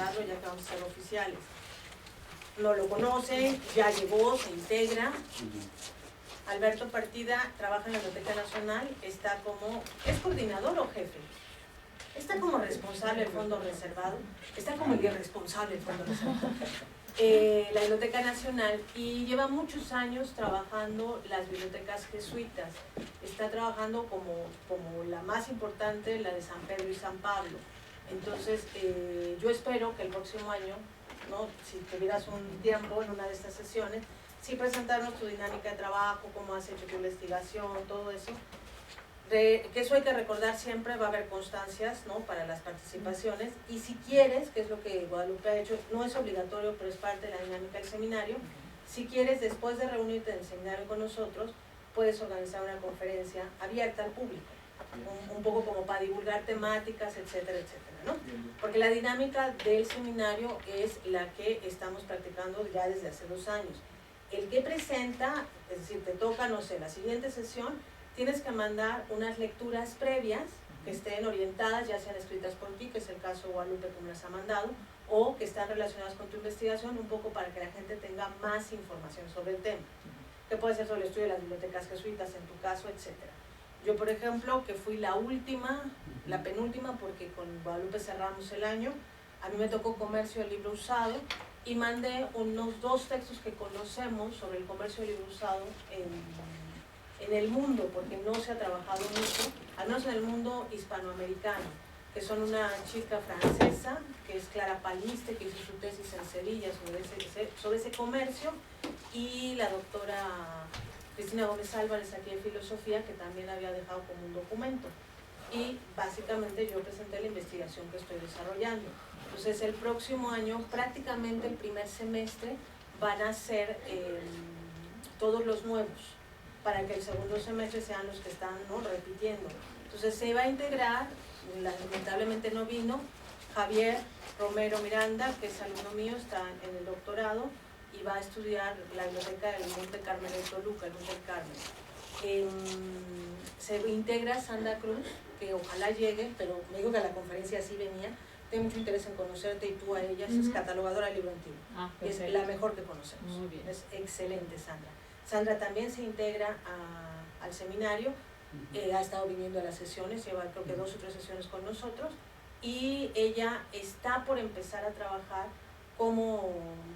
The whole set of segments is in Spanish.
presentarlo ya que vamos a ser oficiales. No lo conocen, ya llegó, se integra. Alberto Partida trabaja en la Biblioteca Nacional, está como, ¿es coordinador o jefe? Está como responsable del fondo reservado, está como el irresponsable del fondo reservado. La Biblioteca Nacional, y lleva muchos años trabajando las bibliotecas jesuitas. Está trabajando como la más importante, la de San Pedro y San Pablo. Entonces, yo espero que el próximo año, ¿no?, si tuvieras un tiempo en una de estas sesiones, sí presentarnos tu dinámica de trabajo, cómo has hecho tu investigación, todo eso. Que eso hay que recordar siempre, va a haber constancias, ¿no?, para las participaciones, y si quieres, que es lo que Guadalupe ha hecho, no es obligatorio, pero es parte de la dinámica del seminario, si quieres, después de reunirte en el seminario con nosotros, puedes organizar una conferencia abierta al público, un poco como para divulgar temáticas, etcétera, etcétera, ¿no? Porque la dinámica del seminario es la que estamos practicando ya desde hace 2 años. El que presenta, es decir, te toca, no sé, la siguiente sesión, tienes que mandar unas lecturas previas que estén orientadas, ya sean escritas por ti, que es el caso de Guadalupe como las ha mandado, o que están relacionadas con tu investigación, un poco para que la gente tenga más información sobre el tema, que puede ser sobre el estudio de las bibliotecas jesuitas en tu caso, etcétera. Yo, por ejemplo, que fui la última, la penúltima, porque con Guadalupe cerramos el año, a mí me tocó comercio del libro usado, y mandé unos 2 textos que conocemos sobre el comercio del libro usado en el mundo, porque no se ha trabajado mucho, al menos en el mundo hispanoamericano, que son una chica francesa, que es Clara Paliste, que hizo su tesis en Sevilla sobre ese comercio, y la doctora Cristina Gómez Álvarez, aquí de Filosofía, que también había dejado como un documento. Y básicamente yo presenté la investigación que estoy desarrollando. Entonces el próximo año, prácticamente el primer semestre, van a ser todos los nuevos, para que el segundo semestre sean los que están, ¿no?, repitiendo. Entonces se va a integrar, lamentablemente no vino, Javier Romero Miranda, que es alumno mío, está en el doctorado, y va a estudiar la biblioteca del Monte Carmelo de Toluca, el Monte Carmelo. Se integra Sandra Cruz, que ojalá llegue, pero me dijo que a la conferencia sí venía. Tengo mucho interés en conocerte y tú a ella. Es catalogadora de libro antiguo, es la mejor que conocemos. Muy bien. Es excelente Sandra. Sandra también se integra al seminario, ha estado viniendo a las sesiones, lleva creo que 2 o 3 sesiones con nosotros, y ella está por empezar a trabajar cómo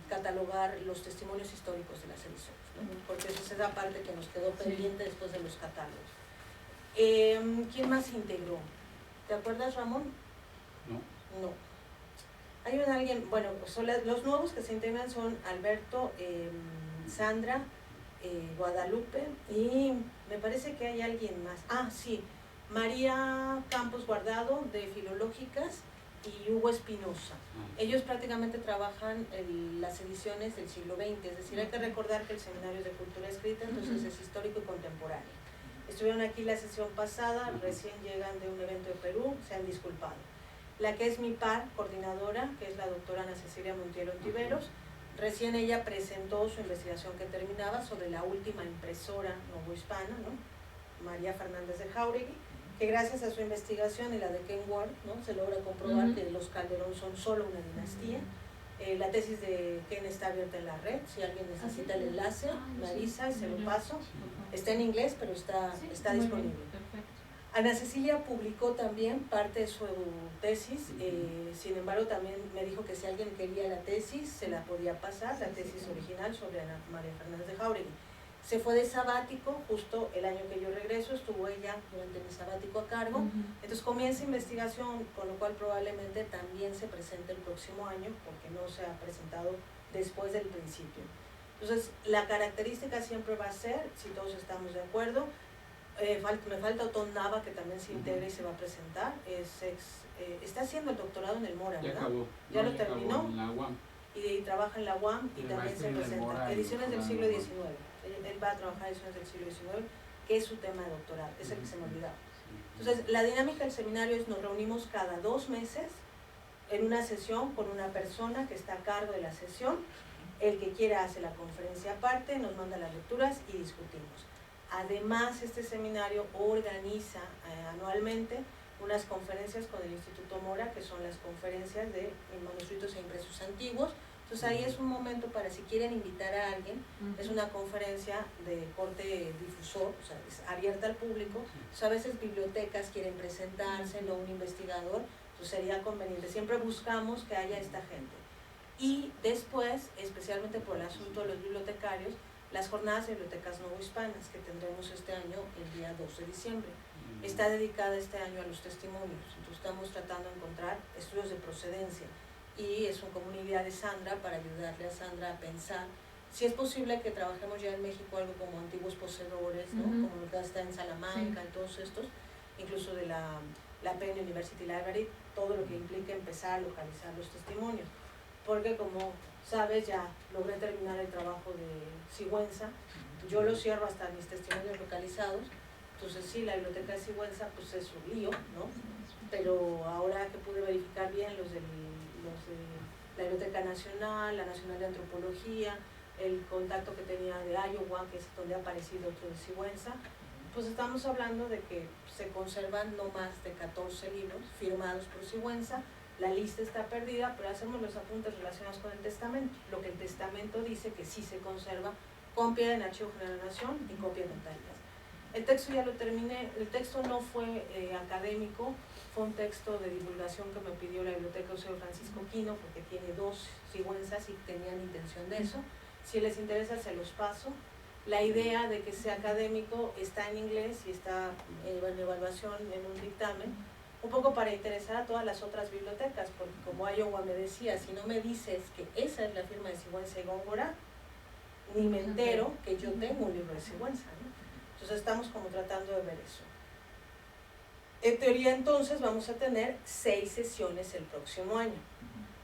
catalogar los testimonios históricos de las ediciones, ¿no? Porque esa es la parte que nos quedó pendiente después de los catálogos. ¿Quién más se integró? ¿Te acuerdas, Ramón? No. Hay alguien, bueno, son los nuevos que se integran son Alberto, Sandra, Guadalupe, y me parece que hay alguien más. Ah, sí, María Campos Guardado, de Filológicas, y Hugo Espinosa. Ellos prácticamente trabajan en las ediciones del siglo XX, es decir, hay que recordar que el seminario es de cultura escrita, entonces es histórico y contemporáneo. Estuvieron aquí la sesión pasada, recién llegan de un evento de Perú, se han disculpado. La que es mi par, coordinadora, que es la doctora Ana Cecilia Montiel Ontiveros, recién ella presentó su investigación que terminaba sobre la última impresora novohispana, ¿no?, María Fernández de Jáuregui, que gracias a su investigación y la de Ken Ward, ¿no?, se logra comprobar que los Calderón son solo una dinastía. La tesis de Ken está abierta en la red, si alguien necesita el enlace, me avisa y se lo paso. Está en inglés, pero está disponible. Ana Cecilia publicó también parte de su tesis, sin embargo también me dijo que si alguien quería la tesis, se la podía pasar, la tesis original sobre Ana María Fernández de Jáuregui. Se fue de sabático, justo el año que yo regreso, estuvo ella durante mi sabático a cargo, entonces comienza investigación, con lo cual probablemente también se presente el próximo año, porque no se ha presentado después del principio. Entonces, la característica siempre va a ser, si todos estamos de acuerdo, me falta Otón Nava, que también se integra y se va a presentar, está haciendo el doctorado en el Mora, ¿verdad? Ya acabó. Ya lo terminó. En la UAM. Y trabaja en la UAM y también se presenta. Ediciones del siglo XIX. Él va a trabajar ediciones del siglo XIX, que es su tema de doctorado, es el que se me olvidaba. Entonces, la dinámica del seminario es: nos reunimos cada 2 meses en una sesión con una persona que está a cargo de la sesión. El que quiera hace la conferencia aparte, nos manda las lecturas y discutimos. Además, este seminario organiza anualmente unas conferencias con el Instituto Mora, que son las conferencias de manuscritos e impresos antiguos. Entonces ahí es un momento para si quieren invitar a alguien, es una conferencia de corte difusor, o sea, es abierta al público. Entonces a veces bibliotecas quieren presentarse, no un investigador, entonces sería conveniente. Siempre buscamos que haya esta gente. Y después, especialmente por el asunto de los bibliotecarios, las jornadas de bibliotecas novohispanas que tendremos este año el día 2 de diciembre. Está dedicada este año a los testimonios, entonces estamos tratando de encontrar estudios de procedencia y es como una idea de Sandra para ayudarle a Sandra a pensar si es posible que trabajemos ya en México algo como antiguos poseedores, ¿no? Como lo que está en Salamanca y todos estos, incluso de la Penn University Library, todo lo que implica empezar a localizar los testimonios, porque como sabes ya logré terminar el trabajo de Sigüenza, yo lo cierro hasta mis testimonios localizados. Entonces sí, la biblioteca de Sigüenza pues es un lío, ¿no? Pero ahora que pude verificar bien los de la Biblioteca Nacional, la Nacional de Antropología, el contacto que tenía de Iowa, que es donde ha aparecido otro de Sigüenza, pues estamos hablando de que se conservan no más de 14 libros firmados por Sigüenza. La lista está perdida, pero hacemos los apuntes relacionados con el testamento. Lo que el testamento dice que sí se conserva, copia en Archivo General de la Nación y copia en notarías. El texto ya lo terminé, el texto no fue académico, fue un texto de divulgación que me pidió la Biblioteca Eusebio Francisco Quino, porque tiene 2 Sigüenzas y tenían intención de eso. Si les interesa se los paso. La idea de que sea académico está en inglés y está en evaluación en un dictamen, un poco para interesar a todas las otras bibliotecas, porque como Iowa me decía, si no me dices que esa es la firma de Sigüenza y Góngora, ni me entero que yo tengo un libro de Sigüenza, ¿no? Entonces estamos como tratando de ver eso. En teoría entonces vamos a tener 6 sesiones el próximo año.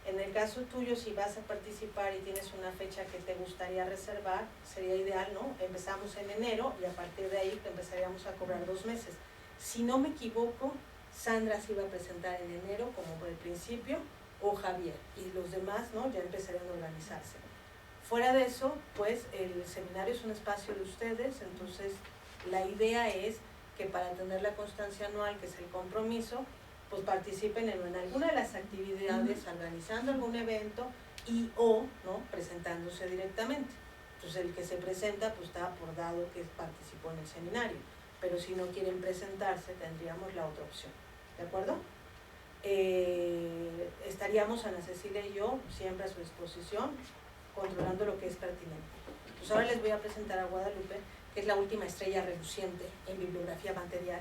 En el caso tuyo, si vas a participar y tienes una fecha que te gustaría reservar, sería ideal, ¿no? Empezamos en enero y a partir de ahí empezaríamos a cobrar 2 meses. Si no me equivoco, Sandra se iba a presentar en enero como por el principio, o Javier, y los demás, ¿no? Ya empezarían a organizarse. Fuera de eso, pues el seminario es un espacio de ustedes, entonces la idea es que para tener la constancia anual, que es el compromiso, pues participen en alguna de las actividades, organizando algún evento y o no presentándose directamente. Entonces el que se presenta pues está por dado que participó en el seminario, pero si no quieren presentarse tendríamos la otra opción, ¿de acuerdo? Estaríamos Ana Cecilia y yo siempre a su disposición, controlando lo que es pertinente. Pues ahora les voy a presentar a Guadalupe, que es la última estrella reluciente en bibliografía material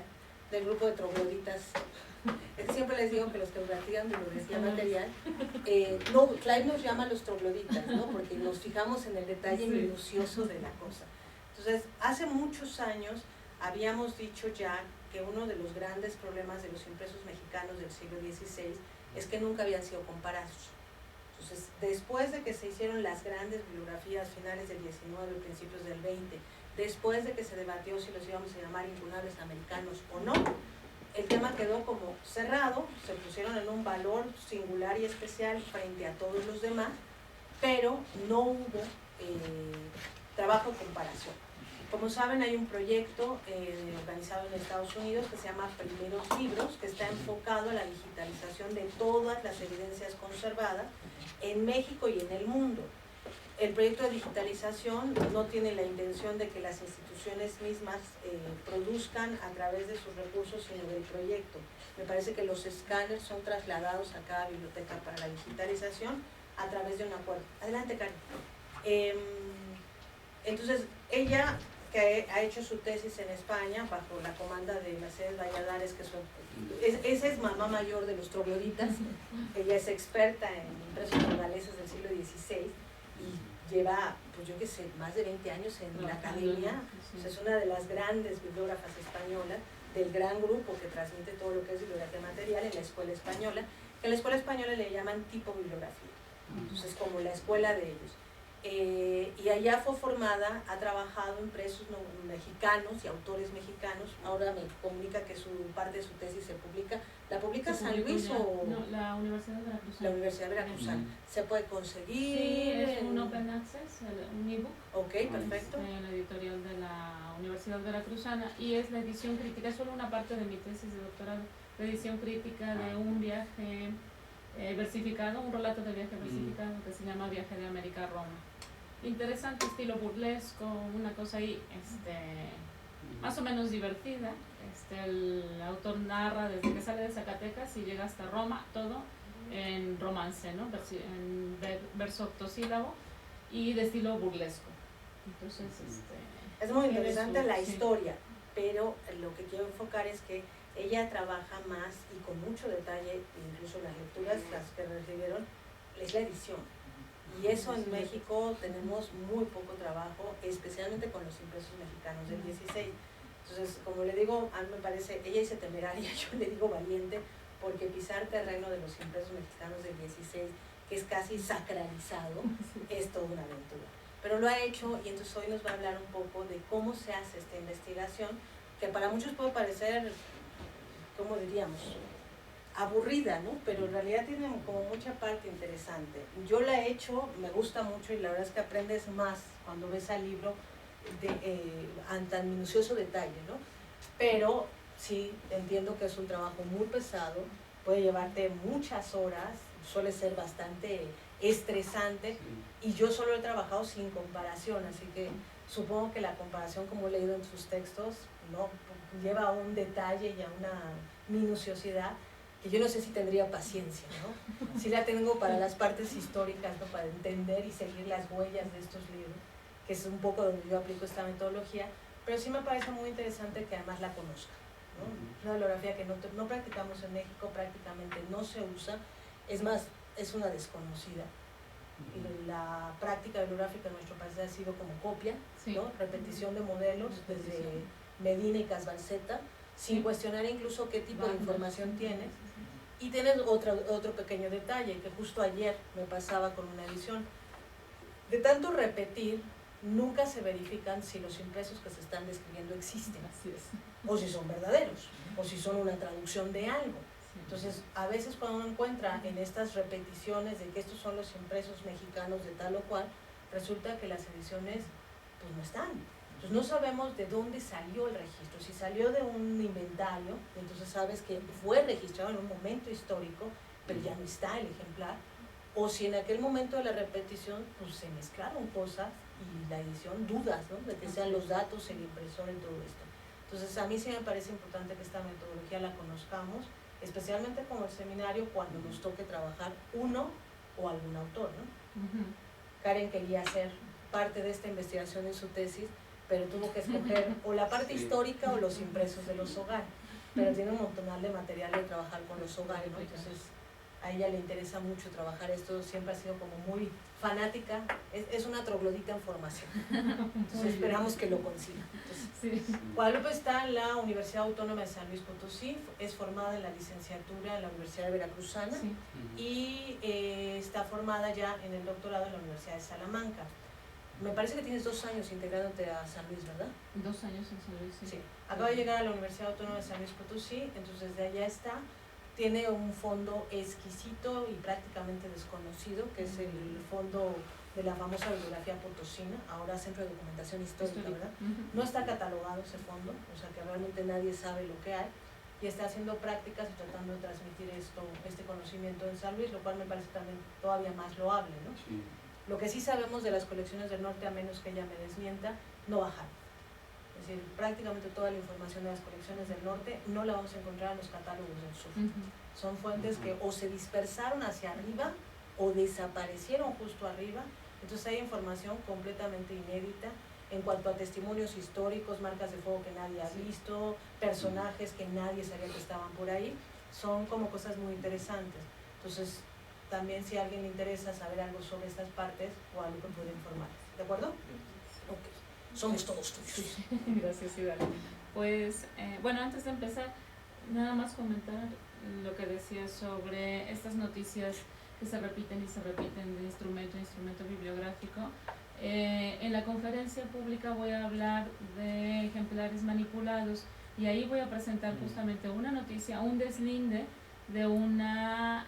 del grupo de trogloditas. Es que siempre les digo que los que practican bibliografía material, no, Clive nos llama los trogloditas, ¿no? Porque nos fijamos en el detalle minucioso de la cosa. Entonces, hace muchos años habíamos dicho ya que uno de los grandes problemas de los impresos mexicanos del siglo XVI es que nunca habían sido comparados. Entonces, después de que se hicieron las grandes bibliografías finales del XIX y principios del XX, después de que se debatió si los íbamos a llamar incunables americanos o no, el tema quedó como cerrado, se pusieron en un valor singular y especial frente a todos los demás, pero no hubo trabajo de comparación. Como saben, hay un proyecto organizado en Estados Unidos que se llama Primeros Libros, que está enfocado a la digitalización de todas las evidencias conservadas en México y en el mundo. El proyecto de digitalización no tiene la intención de que las instituciones mismas produzcan a través de sus recursos, sino del proyecto. Me parece que los escáneres son trasladados a cada biblioteca para la digitalización a través de un acuerdo. Adelante, Karen. Entonces, ella que ha hecho su tesis en España bajo la comanda de Mercedes Valladares, que esa es mamá mayor de los trogloditas. Ella es experta en impresos burgaleses del siglo XVI y lleva, pues yo qué sé, más de 20 años en la academia. Pues es una de las grandes bibliógrafas españolas del gran grupo que transmite todo lo que es bibliografía material en la escuela española, que en la escuela española le llaman tipo bibliografía. Entonces, como la escuela de ellos. Y allá fue formada, ha trabajado en impresos mexicanos y autores mexicanos. Ahora me comunica que su parte de su tesis se publica. ¿La publica San Luis o...? No, la Universidad de Veracruz. La Universidad de Veracruz. ¿Se puede conseguir? Sí, es un open access, un ebook. Ok, perfecto. La editorial de la Universidad Veracruzana, y es la edición crítica, es solo una parte de mi tesis de doctorado. de edición crítica de un viaje versificado, un relato de viaje versificado que se llama Viaje de América a Roma. Interesante, estilo burlesco, una cosa ahí más o menos divertida. El autor narra desde que sale de Zacatecas y llega hasta Roma, todo en romance, ¿no? En verso octosílabo y de estilo burlesco. Entonces, es muy interesante la historia, pero lo que quiero enfocar es que ella trabaja más y con mucho detalle, incluso las lecturas, las que recibieron, es la edición. Y eso en México tenemos muy poco trabajo, especialmente con los impresos mexicanos del 16. Entonces, como le digo, a mí me parece, ella dice temeraria, yo le digo valiente, porque pisar terreno de los impresos mexicanos del 16, que es casi sacralizado, es toda una aventura. Pero lo ha hecho y entonces hoy nos va a hablar un poco de cómo se hace esta investigación, que para muchos puede parecer, ¿cómo diríamos?, aburrida, ¿no? Pero en realidad tiene como mucha parte interesante. Yo la he hecho, me gusta mucho y la verdad es que aprendes más cuando ves al libro tan minucioso detalle, ¿no? Pero sí, entiendo que es un trabajo muy pesado, puede llevarte muchas horas, suele ser bastante estresante, y yo solo he trabajado sin comparación, así que supongo que la comparación, como he leído en sus textos, no lleva a un detalle y a una minuciosidad que yo no sé si tendría paciencia, ¿no? Sí la tengo para las partes históricas, ¿no? Para entender y seguir las huellas de estos libros, que es un poco donde yo aplico esta metodología, pero sí me parece muy interesante que además la conozca, ¿no? Una bibliografía que no practicamos en México, prácticamente no se usa, es más, es una desconocida. Y la práctica bibliográfica en nuestro país ha sido como copia, ¿no? Repetición de modelos desde Medina y Casbalceta, sin cuestionar incluso qué tipo de información tienes. Y tienes otro pequeño detalle, que justo ayer me pasaba con una edición. De tanto repetir, nunca se verifican si los impresos que se están describiendo existen, o si son verdaderos, o si son una traducción de algo. Entonces, a veces cuando uno encuentra en estas repeticiones de que estos son los impresos mexicanos de tal o cual, resulta que las ediciones pues no están. Entonces no sabemos de dónde salió el registro, si salió de un inventario, entonces sabes que fue registrado en un momento histórico, pero ya no está el ejemplar, o si en aquel momento de la repetición pues se mezclaron cosas y la edición dudas, ¿no? De que sean los datos, el impresor y todo esto. Entonces a mí sí me parece importante que esta metodología la conozcamos, especialmente como el seminario, cuando nos toque trabajar uno o algún autor, ¿no? Karen quería hacer parte de esta investigación en su tesis, pero tuvo que escoger o la parte histórica o los impresos de los hogares, pero tiene un montonal de material de trabajar con los hogares, ¿no? Entonces a ella le interesa mucho trabajar esto, siempre ha sido como muy fanática, es una troglodita en formación, entonces esperamos que lo consiga. Entonces, Guadalupe está en la Universidad Autónoma de San Luis Potosí, es formada en la licenciatura en la Universidad Veracruzana y está formada ya en el doctorado en la Universidad de Salamanca. Me parece que tienes 2 años integrándote a San Luis, ¿verdad? 2 años en San Luis, sí. Acaba de llegar a la Universidad Autónoma de San Luis Potosí, entonces desde allá está. Tiene un fondo exquisito y prácticamente desconocido, que es el fondo de la famosa bibliografía potosina, ahora Centro de Documentación Histórica, ¿verdad? No está catalogado ese fondo, o sea que realmente nadie sabe lo que hay, y está haciendo prácticas y tratando de transmitir este conocimiento en San Luis, lo cual me parece también todavía más loable, ¿no? Sí. Lo que sí sabemos de las colecciones del norte, a menos que ella me desmienta, no bajaron. Es decir, prácticamente toda la información de las colecciones del norte no la vamos a encontrar en los catálogos del sur. Son fuentes que o se dispersaron hacia arriba o desaparecieron justo arriba. Entonces hay información completamente inédita en cuanto a testimonios históricos, marcas de fuego que nadie ha visto, personajes que nadie sabía que estaban por ahí. Son como cosas muy interesantes. Entonces, también si a alguien le interesa saber algo sobre estas partes, Guadalupe puede informar. ¿De acuerdo? Ok. Somos todos tuyos. Gracias, Idalia. Pues, bueno, antes de empezar, nada más comentar lo que decía sobre estas noticias que se repiten y se repiten de instrumento a instrumento bibliográfico. En la conferencia pública voy a hablar de ejemplares manipulados y ahí voy a presentar justamente una noticia, un deslinde de una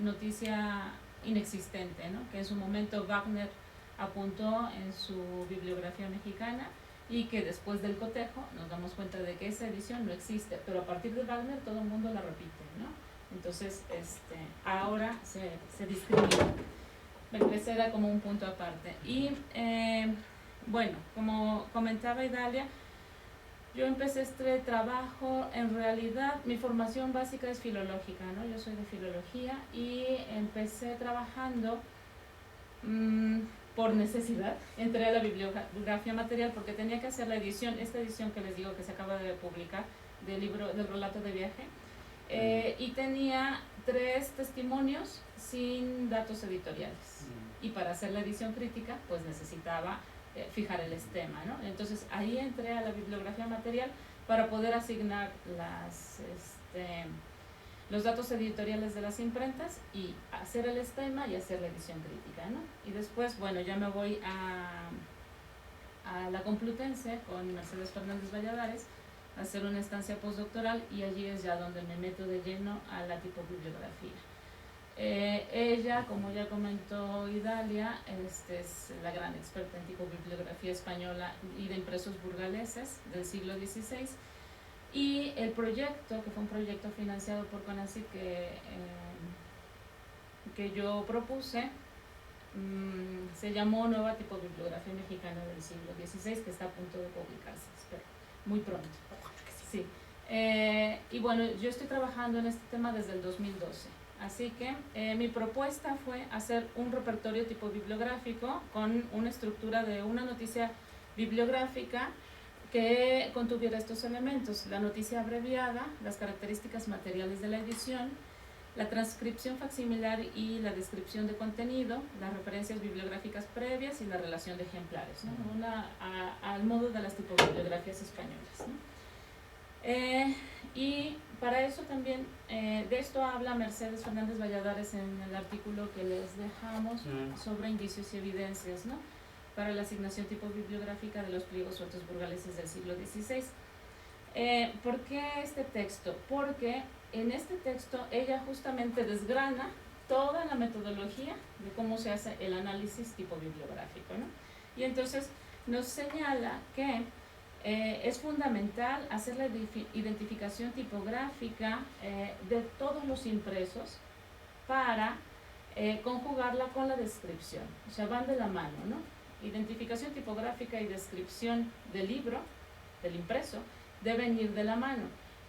noticia inexistente, ¿no? Que en su momento Wagner apuntó en su bibliografía mexicana y que después del cotejo nos damos cuenta de que esa edición no existe, pero a partir de Wagner todo el mundo la repite, ¿no? Entonces, ahora se discrimina. Ese era como un punto aparte. Y bueno, como comentaba Idalia, yo empecé este trabajo, en realidad mi formación básica es filológica, ¿no? Yo soy de filología y empecé trabajando por necesidad. Entré a la bibliografía material porque tenía que hacer la edición, esta edición que les digo que se acaba de publicar del libro, del relato de viaje, y tenía 3 testimonios sin datos editoriales. Y para hacer la edición crítica, pues necesitaba fijar el estema, ¿no? Entonces ahí entré a la bibliografía material para poder asignar los datos editoriales de las imprentas y hacer el estema y hacer la edición crítica, ¿no? Y después, bueno, ya me voy a la Complutense con Mercedes Fernández Valladares a hacer una estancia postdoctoral, y allí es ya donde me meto de lleno a la tipobibliografía. Ella, como ya comentó Idalia, es la gran experta en tipobibliografía española y de impresos burgaleses del siglo XVI, y el proyecto, que fue un proyecto financiado por CONACYT que yo propuse, se llamó Nueva Tipobibliografía Mexicana del siglo XVI, que está a punto de publicarse, espero, muy pronto. Sí. Y bueno, yo estoy trabajando en este tema desde el 2012. Así que mi propuesta fue hacer un repertorio tipobibliográfico con una estructura de una noticia bibliográfica que contuviera estos elementos: la noticia abreviada, las características materiales de la edición, la transcripción facsimilar y la descripción de contenido, las referencias bibliográficas previas y la relación de ejemplares, ¿no? Al modo de las tipobibliografías españolas, ¿no? Y para eso también, de esto habla Mercedes Fernández Valladares en el artículo que les dejamos sobre indicios y evidencias, ¿no?, para la asignación tipobibliográfica de los pliegos sueltos burgaleses del siglo XVI. ¿Por qué este texto? Porque en este texto ella justamente desgrana toda la metodología de cómo se hace el análisis tipobibliográfico, ¿no? Y entonces nos señala que es fundamental hacer la identificación tipográfica de todos los impresos para conjugarla con la descripción, o sea, van de la mano, ¿no? Identificación tipográfica y descripción del libro, del impreso, deben ir de la mano,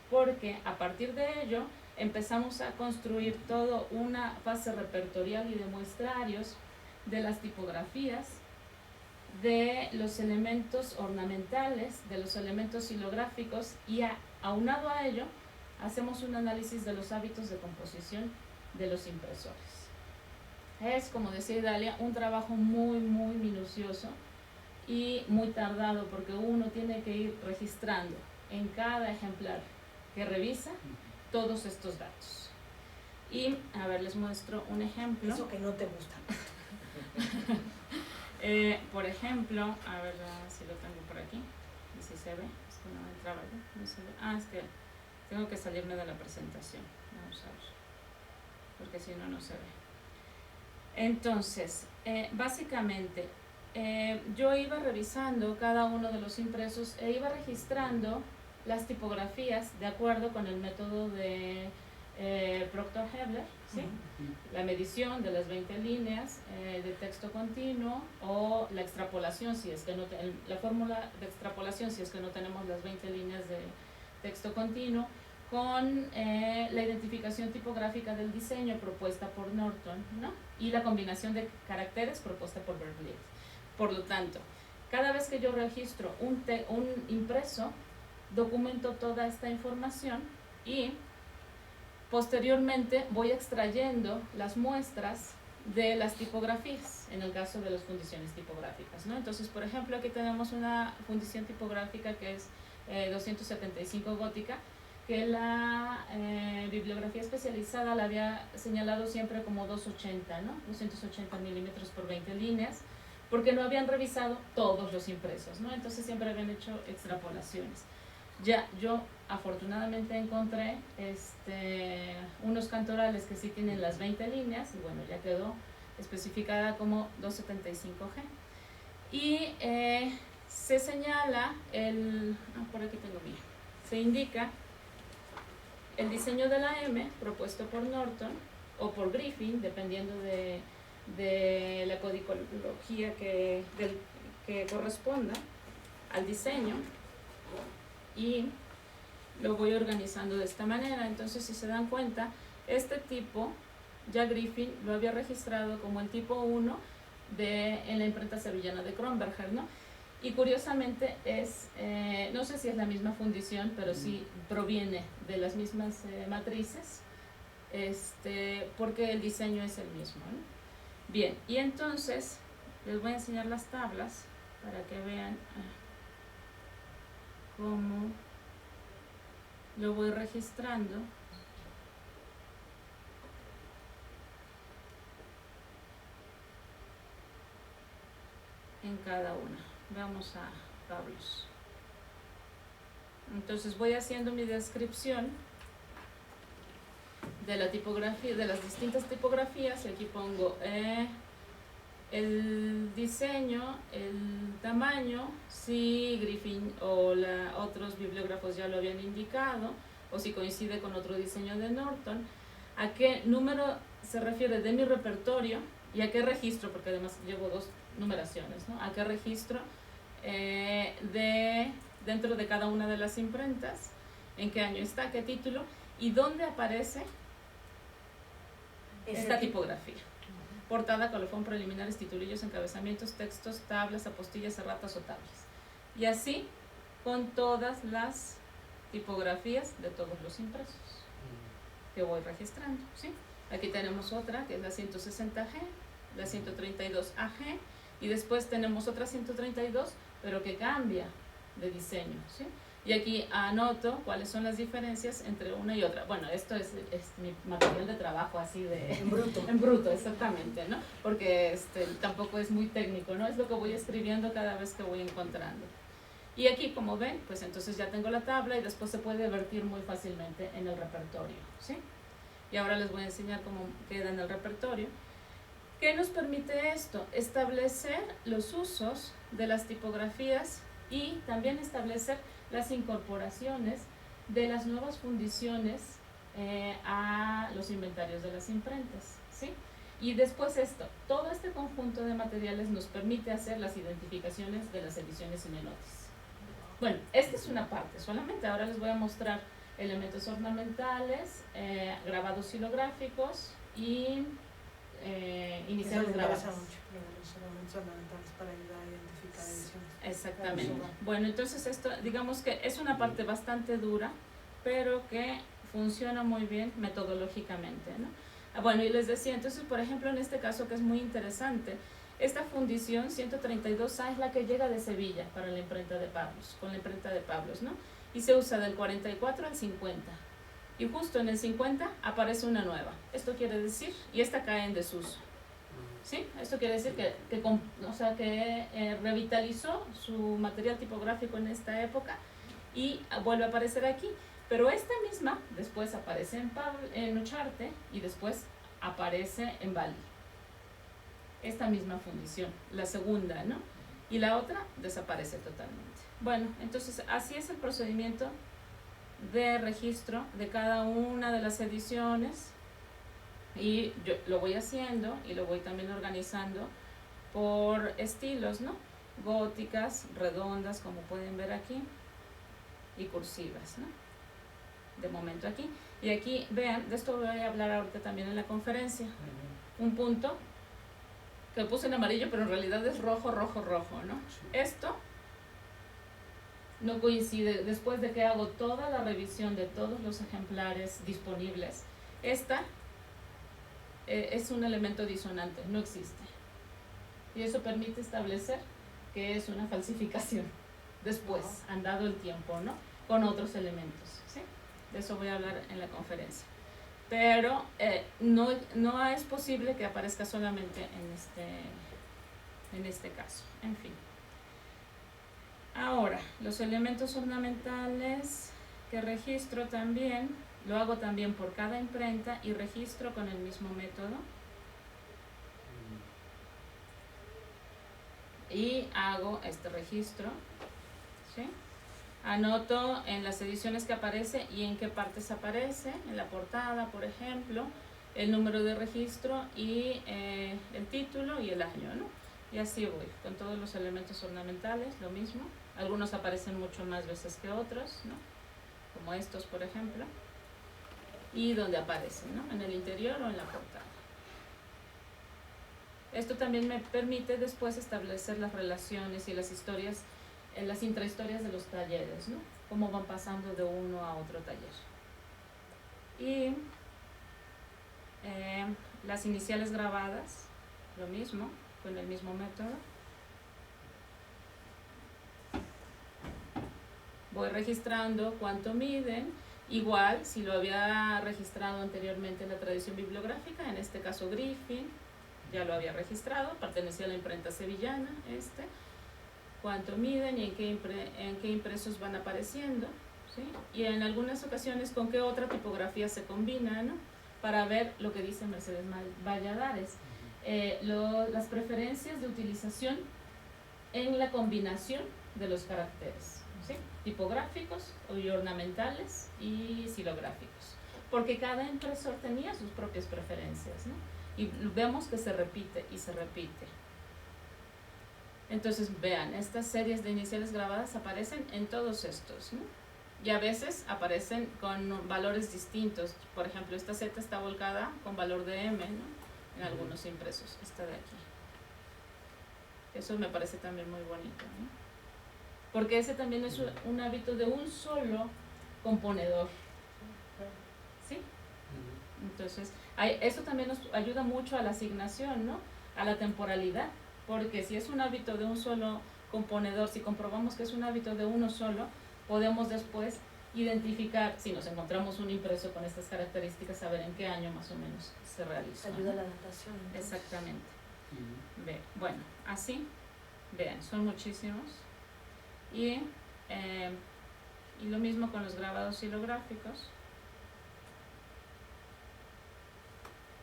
porque a partir de ello empezamos a construir toda una fase repertorial y de muestrarios de las tipografías, de los elementos ornamentales, de los elementos silográficos, y aunado a ello hacemos un análisis de los hábitos de composición de los impresores. Es, como decía Idalia, un trabajo muy minucioso y muy tardado, porque uno tiene que ir registrando en cada ejemplar que revisa todos estos datos. Y, a ver, les muestro un ejemplo. Eso que no te gusta. Por ejemplo, a ver si lo tengo por aquí, y si se ve, es que no entraba yo, no se ve. Ah, es que tengo que salirme de la presentación, vamos a ver, porque si no, no se ve. Entonces, básicamente, yo iba revisando cada uno de los impresos e iba registrando las tipografías de acuerdo con el método de Proctor-Hebler, ¿sí? La medición de las 20 líneas de texto continuo, o la extrapolación, si es que no la fórmula de extrapolación, si es que no tenemos las 20 líneas de texto continuo, con la identificación tipográfica del diseño propuesta por Norton, ¿no?, y la combinación de caracteres propuesta por Verliet. Por lo tanto, cada vez que yo registro un impreso, documento toda esta información y posteriormente voy extrayendo las muestras de las tipografías, en el caso de las fundiciones tipográficas, ¿no? Entonces, por ejemplo, aquí tenemos una fundición tipográfica que es 275 gótica, que la bibliografía especializada la había señalado siempre como 280, ¿no? 280 milímetros por 20 líneas, porque no habían revisado todos los impresos, ¿no? Entonces siempre habían hecho extrapolaciones. Ya yo afortunadamente encontré unos cantorales que sí tienen las 20 líneas, y bueno, ya quedó especificada como 275G. Y se señala por aquí tengo bien, se indica el diseño de la M propuesto por Norton o por Griffin, dependiendo de la codicología que corresponda al diseño, y lo voy organizando de esta manera. Entonces, si se dan cuenta, este tipo ya Griffin lo había registrado como el tipo 1 en la imprenta sevillana de Kronberger, ¿no? Y curiosamente no sé si es la misma fundición, pero sí proviene de las mismas matrices, porque el diseño es el mismo, ¿no? Bien, y entonces les voy a enseñar las tablas para que vean cómo lo voy registrando. En cada una. Vamos a Pablos. Entonces voy haciendo mi descripción de la tipografía, de las distintas tipografías, y aquí pongo el diseño, el tamaño, si Griffin o otros bibliógrafos ya lo habían indicado, o si coincide con otro diseño de Norton, a qué número se refiere de mi repertorio y a qué registro, porque además llevo 2 numeraciones, ¿no? A qué registro dentro de cada una de las imprentas, en qué año está, qué título y dónde aparece esta tipografía. Portada, colofón, preliminares, titulillos, encabezamientos, textos, tablas, apostillas, erratas o tablas. Y así con todas las tipografías de todos los impresos que voy registrando, ¿sí? Aquí tenemos otra que es la 160G, la 132AG, y después tenemos otra 132, pero que cambia de diseño, ¿sí? Y aquí anoto cuáles son las diferencias entre una y otra. Bueno, esto es mi material de trabajo así de... En bruto. En bruto, exactamente, ¿no? Porque tampoco es muy técnico, ¿no? Es lo que voy escribiendo cada vez que voy encontrando. Y aquí, como ven, pues entonces ya tengo la tabla y después se puede vertir muy fácilmente en el repertorio, ¿sí? Y ahora les voy a enseñar cómo queda en el repertorio. ¿Qué nos permite esto? Establecer los usos de las tipografías y también establecer las incorporaciones de las nuevas fundiciones a los inventarios de las imprentas, ¿sí? Y después todo este conjunto de materiales nos permite hacer las identificaciones de las ediciones y menotes. Bueno, esta es una parte solamente. Ahora les voy a mostrar elementos ornamentales, grabados silográficos y iniciales grabados. Los elementos ornamentales para ayudar a identificar ediciones. Exactamente. Bueno, entonces esto, digamos que es una parte bastante dura, pero que funciona muy bien metodológicamente, ¿no? Bueno, y les decía, entonces, por ejemplo, en este caso que es muy interesante, esta fundición 132A es la que llega de Sevilla para la imprenta de Pablos, con la imprenta de Pablos, ¿no? Y se usa del 44 al 50. Y justo en el 50 aparece una nueva. Esto quiere decir, y esta cae en desuso, ¿sí? Esto quiere decir que revitalizó su material tipográfico en esta época y vuelve a aparecer aquí. Pero esta misma después aparece en Ucharte y después aparece en Bali. Esta misma fundición, la segunda, ¿no? Y la otra desaparece totalmente. Bueno, entonces así es el procedimiento de registro de cada una de las ediciones, y yo lo voy haciendo y lo voy también organizando por estilos, ¿no? Góticas, redondas, como pueden ver aquí, y cursivas, ¿no? De momento aquí. Y aquí, vean, de esto voy a hablar ahorita también en la conferencia. Un punto que puse en amarillo, pero en realidad es rojo, rojo, rojo, ¿no? Esto no coincide. Después de que hago toda la revisión de todos los ejemplares disponibles, esta es un elemento disonante, no existe. Y eso permite establecer que es una falsificación después, andado el tiempo, ¿no? Con otros elementos, ¿sí? De eso voy a hablar en la conferencia. Pero no es posible que aparezca solamente en este caso. En fin. Ahora, los elementos ornamentales que registro también, lo hago también por cada imprenta y registro con el mismo método. y hago este registro, ¿sí? Anoto en las ediciones que aparece y en qué partes aparece, en la portada, por ejemplo, el número de registro y el título y el año, ¿no? Y así voy, con todos los elementos ornamentales, lo mismo. Algunos aparecen mucho más veces que otros, ¿no? Como estos, por ejemplo. Y donde aparecen, ¿no? En el interior o en la portada. Esto también me permite después establecer las relaciones y las historias, las intrahistorias de los talleres, ¿no? Cómo van pasando de uno a otro taller. Y las iniciales grabadas, lo mismo, con el mismo método. Voy registrando cuánto miden, igual si lo había registrado anteriormente en la tradición bibliográfica, en este caso Griffin, ya lo había registrado, pertenecía a la imprenta sevillana, cuánto miden y en qué impresos van apareciendo, ¿sí? Y en algunas ocasiones con qué otra tipografía se combina, ¿no? Para ver lo que dice Mercedes Valladares, las preferencias de utilización en la combinación de los caracteres, ¿sí? Tipográficos y ornamentales y xilográficos, porque cada impresor tenía sus propias preferencias, ¿no? Y vemos que se repite y se repite. Entonces vean, estas series de iniciales grabadas aparecen en todos estos, ¿no? Y a veces aparecen con valores distintos. Por ejemplo, esta Z está volcada con valor de M, ¿no? En algunos impresos, esta de aquí. Eso me parece también muy bonito, ¿no? Porque ese también es un hábito de un solo componedor, ¿sí? Entonces, eso también nos ayuda mucho a la asignación, ¿no? A la temporalidad, porque si es un hábito de un solo componedor, si comprobamos que es un hábito de uno solo, podemos después identificar, si nos encontramos un impreso con estas características, saber en qué año más o menos se realizó. Ayuda a la adaptación. Exactamente. Bueno, así, vean, son muchísimos. Y lo mismo con los grabados xilográficos.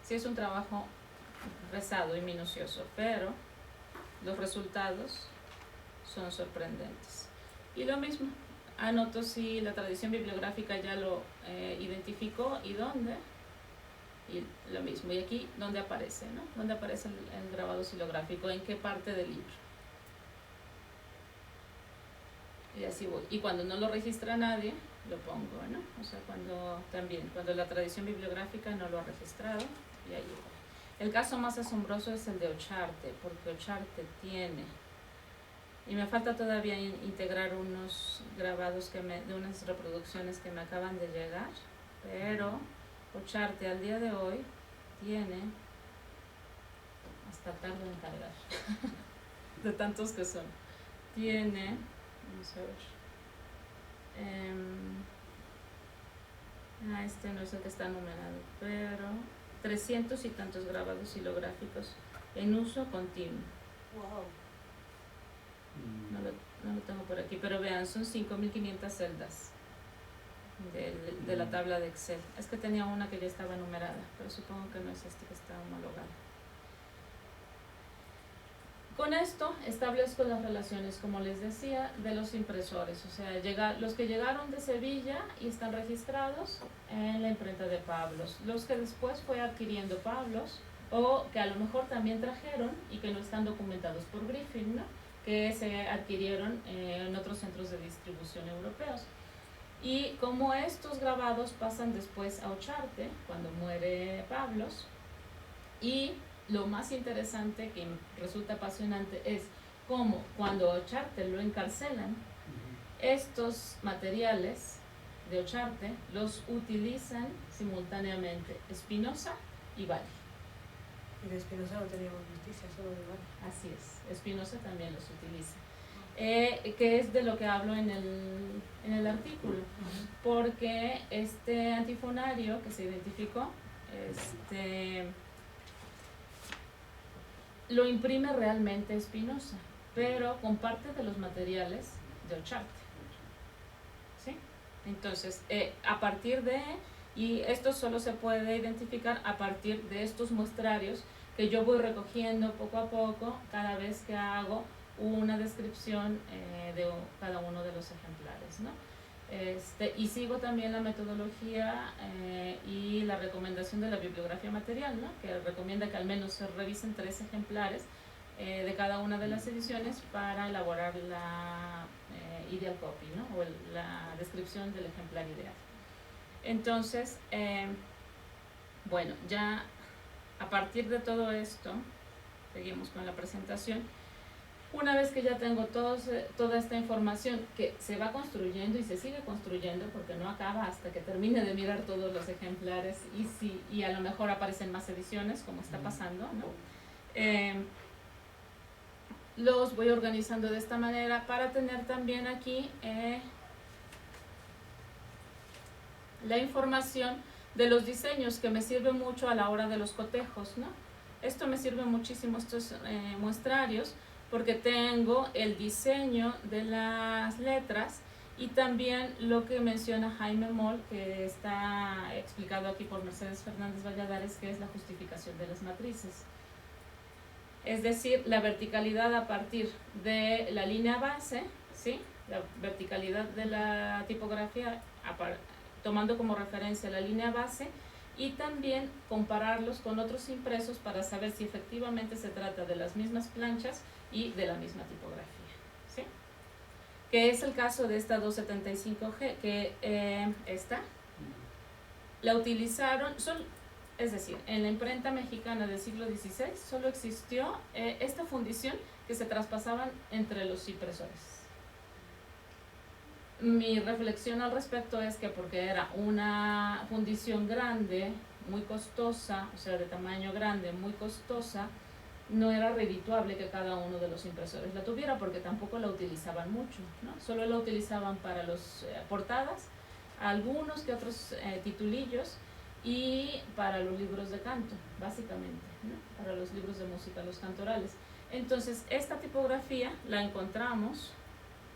Sí es un trabajo pesado y minucioso, pero los resultados son sorprendentes. Y lo mismo, anoto si la tradición bibliográfica ya lo identificó y dónde, y lo mismo. Y aquí, ¿dónde aparece, no? ¿Dónde aparece el grabado xilográfico? ¿En qué parte del libro? Y así voy. Y cuando no lo registra nadie, lo pongo, ¿no? O sea, cuando la tradición bibliográfica no lo ha registrado, y ahí voy. El caso más asombroso es el de Ocharte, porque Ocharte tiene, y me falta todavía integrar unos grabados de unas reproducciones que me acaban de llegar, pero Ocharte al día de hoy tiene, hasta tarde en cargar, de tantos que son, tiene, vamos a ver, este no es el que está numerado, pero 300 y tantos grabados xilográficos en uso continuo. Wow. No lo tengo por aquí, pero vean, son 5.500 celdas de la tabla de Excel. Es que tenía una que ya estaba numerada, pero supongo que no es este que está homologado. Con esto establezco las relaciones, como les decía, de los impresores, o sea, los que llegaron de Sevilla y están registrados en la imprenta de Pablos, los que después fue adquiriendo Pablos, o que a lo mejor también trajeron y que no están documentados por Griffin, ¿no? Que se adquirieron en otros centros de distribución europeos. Y como estos grabados pasan después a Ocharte, cuando muere Pablos, y lo más interesante, que resulta apasionante, es cómo cuando Ocharte lo encarcelan, estos materiales de Ocharte los utilizan simultáneamente Espinosa y Valle. Y de Espinosa no teníamos noticia, solo de Valle. Así es, Espinosa también los utiliza. Que es de lo que hablo en el artículo, porque este antifonario que se identificó, lo imprime realmente Espinosa, pero con parte de los materiales de Ocharte, ¿sí? Entonces, a partir y esto solo se puede identificar a partir de estos muestrarios que yo voy recogiendo poco a poco cada vez que hago una descripción de cada uno de los ejemplares, ¿no? Y sigo también la metodología y la recomendación de la bibliografía material, ¿no? Que recomienda que al menos se revisen 3 ejemplares de cada una de las ediciones para elaborar la ideal copy, ¿no? O la descripción del ejemplar ideal. Entonces, bueno, ya a partir de todo esto, seguimos con la presentación. Una vez que ya tengo toda esta información que se va construyendo y se sigue construyendo porque no acaba hasta que termine de mirar todos los ejemplares y a lo mejor aparecen más ediciones como está pasando, ¿no? Los voy organizando de esta manera para tener también aquí la información de los diseños, que me sirve mucho a la hora de los cotejos, ¿no? Esto me sirve muchísimo, estos muestrarios, porque tengo el diseño de las letras y también lo que menciona Jaime Moll, que está explicado aquí por Mercedes Fernández Valladares, que es la justificación de las matrices. Es decir, la verticalidad a partir de la línea base, ¿sí? La verticalidad de la tipografía tomando como referencia la línea base, y también compararlos con otros impresos para saber si efectivamente se trata de las mismas planchas y de la misma tipografía, ¿sí? Que es el caso de esta 275G, que esta la utilizaron, es decir, en la imprenta mexicana del siglo XVI solo existió esta fundición que se traspasaban entre los impresores. Mi reflexión al respecto es que porque era una fundición grande, muy costosa, o sea, de tamaño grande, muy costosa, no era redituable que cada uno de los impresores la tuviera, porque tampoco la utilizaban mucho, ¿no? Solo la utilizaban para las portadas, algunos que otros titulillos, y para los libros de canto, básicamente, ¿no? Para los libros de música, los cantorales. Entonces, esta tipografía la encontramos,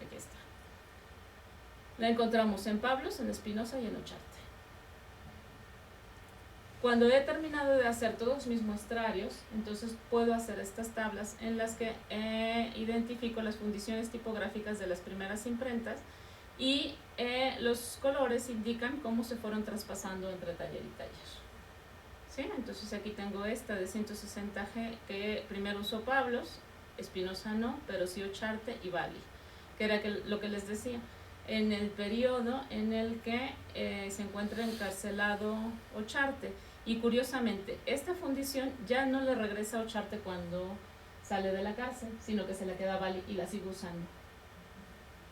aquí está. La encontramos en Pablos, en Espinosa y en Ocharte. Cuando he terminado de hacer todos mis muestrarios, entonces puedo hacer estas tablas en las que identifico las fundiciones tipográficas de las primeras imprentas y los colores indican cómo se fueron traspasando entre taller y taller. ¿Sí? Entonces aquí tengo esta de 160G que primero usó Pablos, Espinosa no, pero sí Ocharte y Bali, que era lo que les decía. En el periodo en el que se encuentra encarcelado Ocharte. Y curiosamente, esta fundición ya no le regresa a Ocharte cuando sale de la cárcel, sino que se la queda Bali y la sigue usando.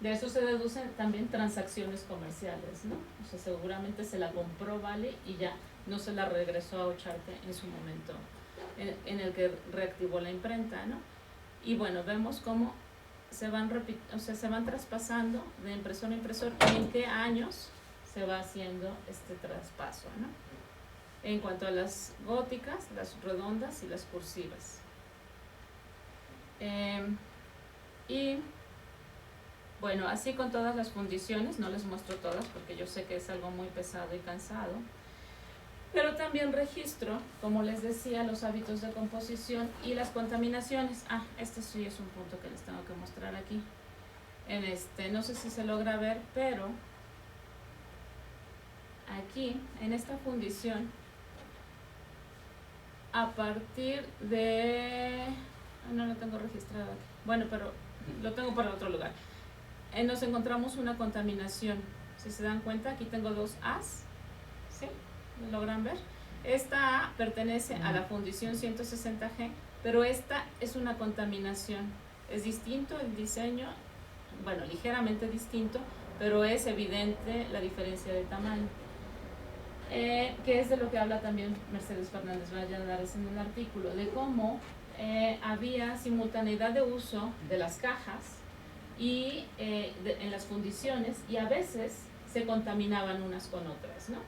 De eso se deducen también transacciones comerciales, ¿no? O sea, seguramente se la compró Bali y ya no se la regresó a Ocharte en su momento en el que reactivó la imprenta, ¿no? Y bueno, vemos cómo se van traspasando de impresor a impresor y en qué años se va haciendo este traspaso, ¿no? En cuanto a las góticas, las redondas y las cursivas. Y bueno, así con todas las fundiciones, no les muestro todas porque yo sé que es algo muy pesado y cansado, pero también registro, como les decía, los hábitos de composición y las contaminaciones. Este sí es un punto que les tengo que mostrar aquí. No sé si se logra ver, pero aquí, en esta fundición, a partir de... no lo tengo registrado aquí. Bueno, pero lo tengo para otro lugar. Nos encontramos una contaminación. Si se dan cuenta, aquí tengo 2 A's, ¿sí? ¿Lo logran ver? Esta A pertenece a la fundición 160G, pero esta es una contaminación. Es distinto el diseño, bueno, ligeramente distinto, pero es evidente la diferencia de tamaño. Que es de lo que habla también Mercedes Fernández Valladares en el artículo, de cómo había simultaneidad de uso de las cajas y en las fundiciones, y a veces se contaminaban unas con otras, ¿no?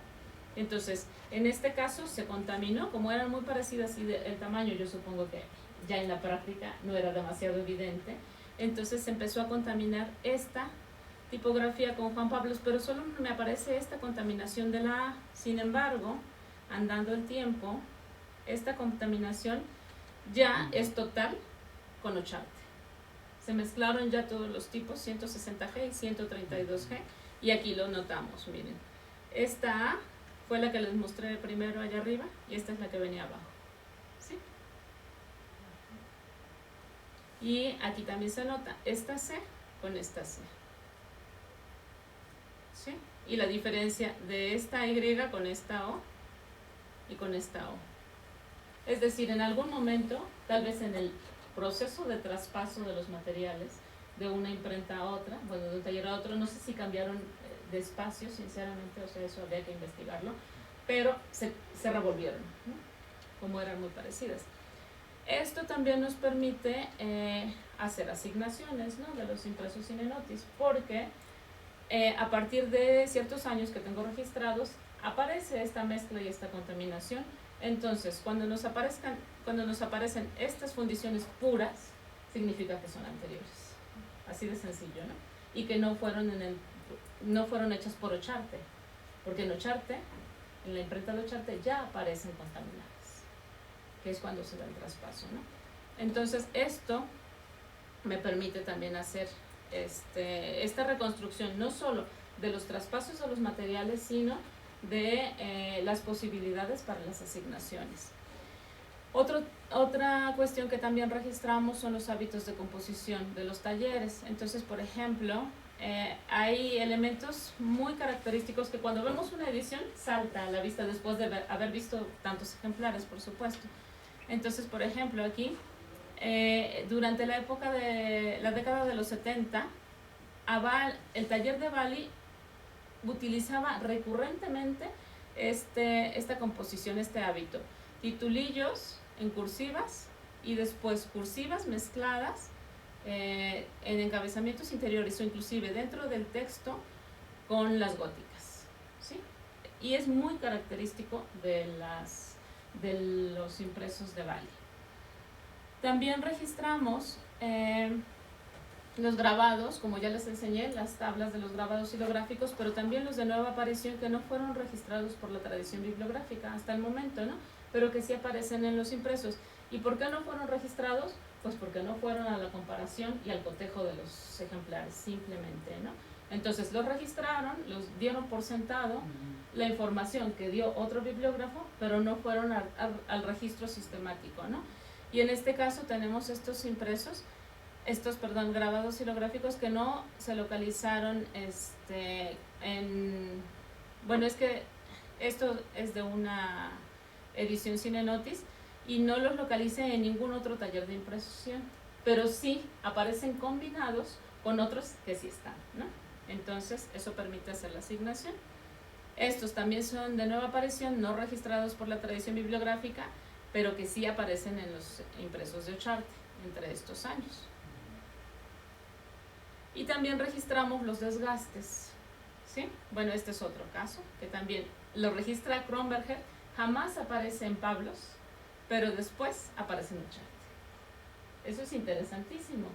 Entonces, en este caso se contaminó, como eran muy parecidas y el tamaño, yo supongo que ya en la práctica no era demasiado evidente, entonces se empezó a contaminar esta tipografía con Juan Pablos, pero solo me aparece esta contaminación de la A. Sin embargo, andando el tiempo, esta contaminación ya es total con Ocharte, Se mezclaron ya todos los tipos, 160G y 132G, y aquí lo notamos, miren. Esta A fue la que les mostré primero allá arriba, y esta es la que venía abajo, ¿sí? Y aquí también se nota esta C con esta C, ¿sí? Y la diferencia de esta Y con esta O y con esta O. Es decir, en algún momento, tal vez en el proceso de traspaso de los materiales de una imprenta a otra, bueno, de un taller a otro, no sé si cambiaron de espacio, sinceramente, o sea, eso habría que investigarlo, pero se revolvieron, ¿no? Como eran muy parecidas. Esto también nos permite hacer asignaciones, ¿no?, de los impresos Cinenotis, porque a partir de ciertos años que tengo registrados, aparece esta mezcla y esta contaminación. Entonces, cuando nos aparecen estas fundiciones puras, significa que son anteriores. Así de sencillo, ¿no? Y que no fueron hechas por Ocharte, porque en Ocharte, en la imprenta de Ocharte, ya aparecen contaminadas, que es cuando se da el traspaso, ¿no? Entonces, esto me permite también hacer esta reconstrucción, no solo de los traspasos de los materiales, sino de las posibilidades para las asignaciones. Otra cuestión que también registramos son los hábitos de composición de los talleres. Entonces, por ejemplo, hay elementos muy característicos que cuando vemos una edición salta a la vista después de haber visto tantos ejemplares, por supuesto. Entonces, por ejemplo, aquí, durante la época de la década de los 70, el taller de Bali utilizaba recurrentemente esta composición, este hábito. Titulillos en cursivas y después cursivas mezcladas en encabezamientos interiores o inclusive dentro del texto con las góticas, ¿sí? Y es muy característico de los impresos de Bali. También registramos los grabados, como ya les enseñé, las tablas de los grabados silográficos, pero también los de nueva aparición que no fueron registrados por la tradición bibliográfica hasta el momento, ¿no?, pero que sí aparecen en los impresos. ¿Y por qué no fueron registrados? Pues porque no fueron a la comparación y al cotejo de los ejemplares, simplemente, ¿no? Entonces los registraron, los dieron por sentado, la información que dio otro bibliógrafo, pero no fueron al registro sistemático, ¿no? Y en este caso tenemos estos grabados silográficos que no se localizaron bueno, es que esto es de una edición Cinenotis y no los localicé en ningún otro taller de impresión, pero sí aparecen combinados con otros que sí están, ¿no? Entonces eso permite hacer la asignación. Estos también son de nueva aparición, no registrados por la tradición bibliográfica, pero que sí aparecen en los impresos de Ocharte entre estos años. Y también registramos los desgastes, ¿sí? Bueno, este es otro caso, que también lo registra Kronberger, jamás aparece en Pablos, pero después aparece en Ocharte. Eso es interesantísimo.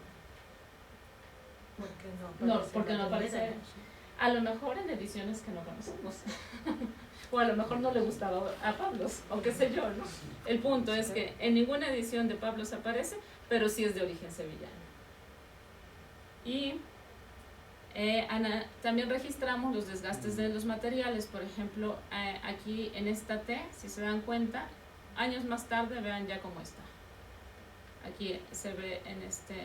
¿Por qué no? No, porque no aparece, a lo mejor en ediciones que no conocemos, o a lo mejor no le gustaba a Pablos, o qué sé yo, ¿no? El punto es que en ninguna edición de Pablos aparece, pero sí es de origen sevillano. Y también registramos los desgastes de los materiales. Por ejemplo, aquí en esta T, si se dan cuenta, años más tarde, vean ya cómo está. Aquí se ve en este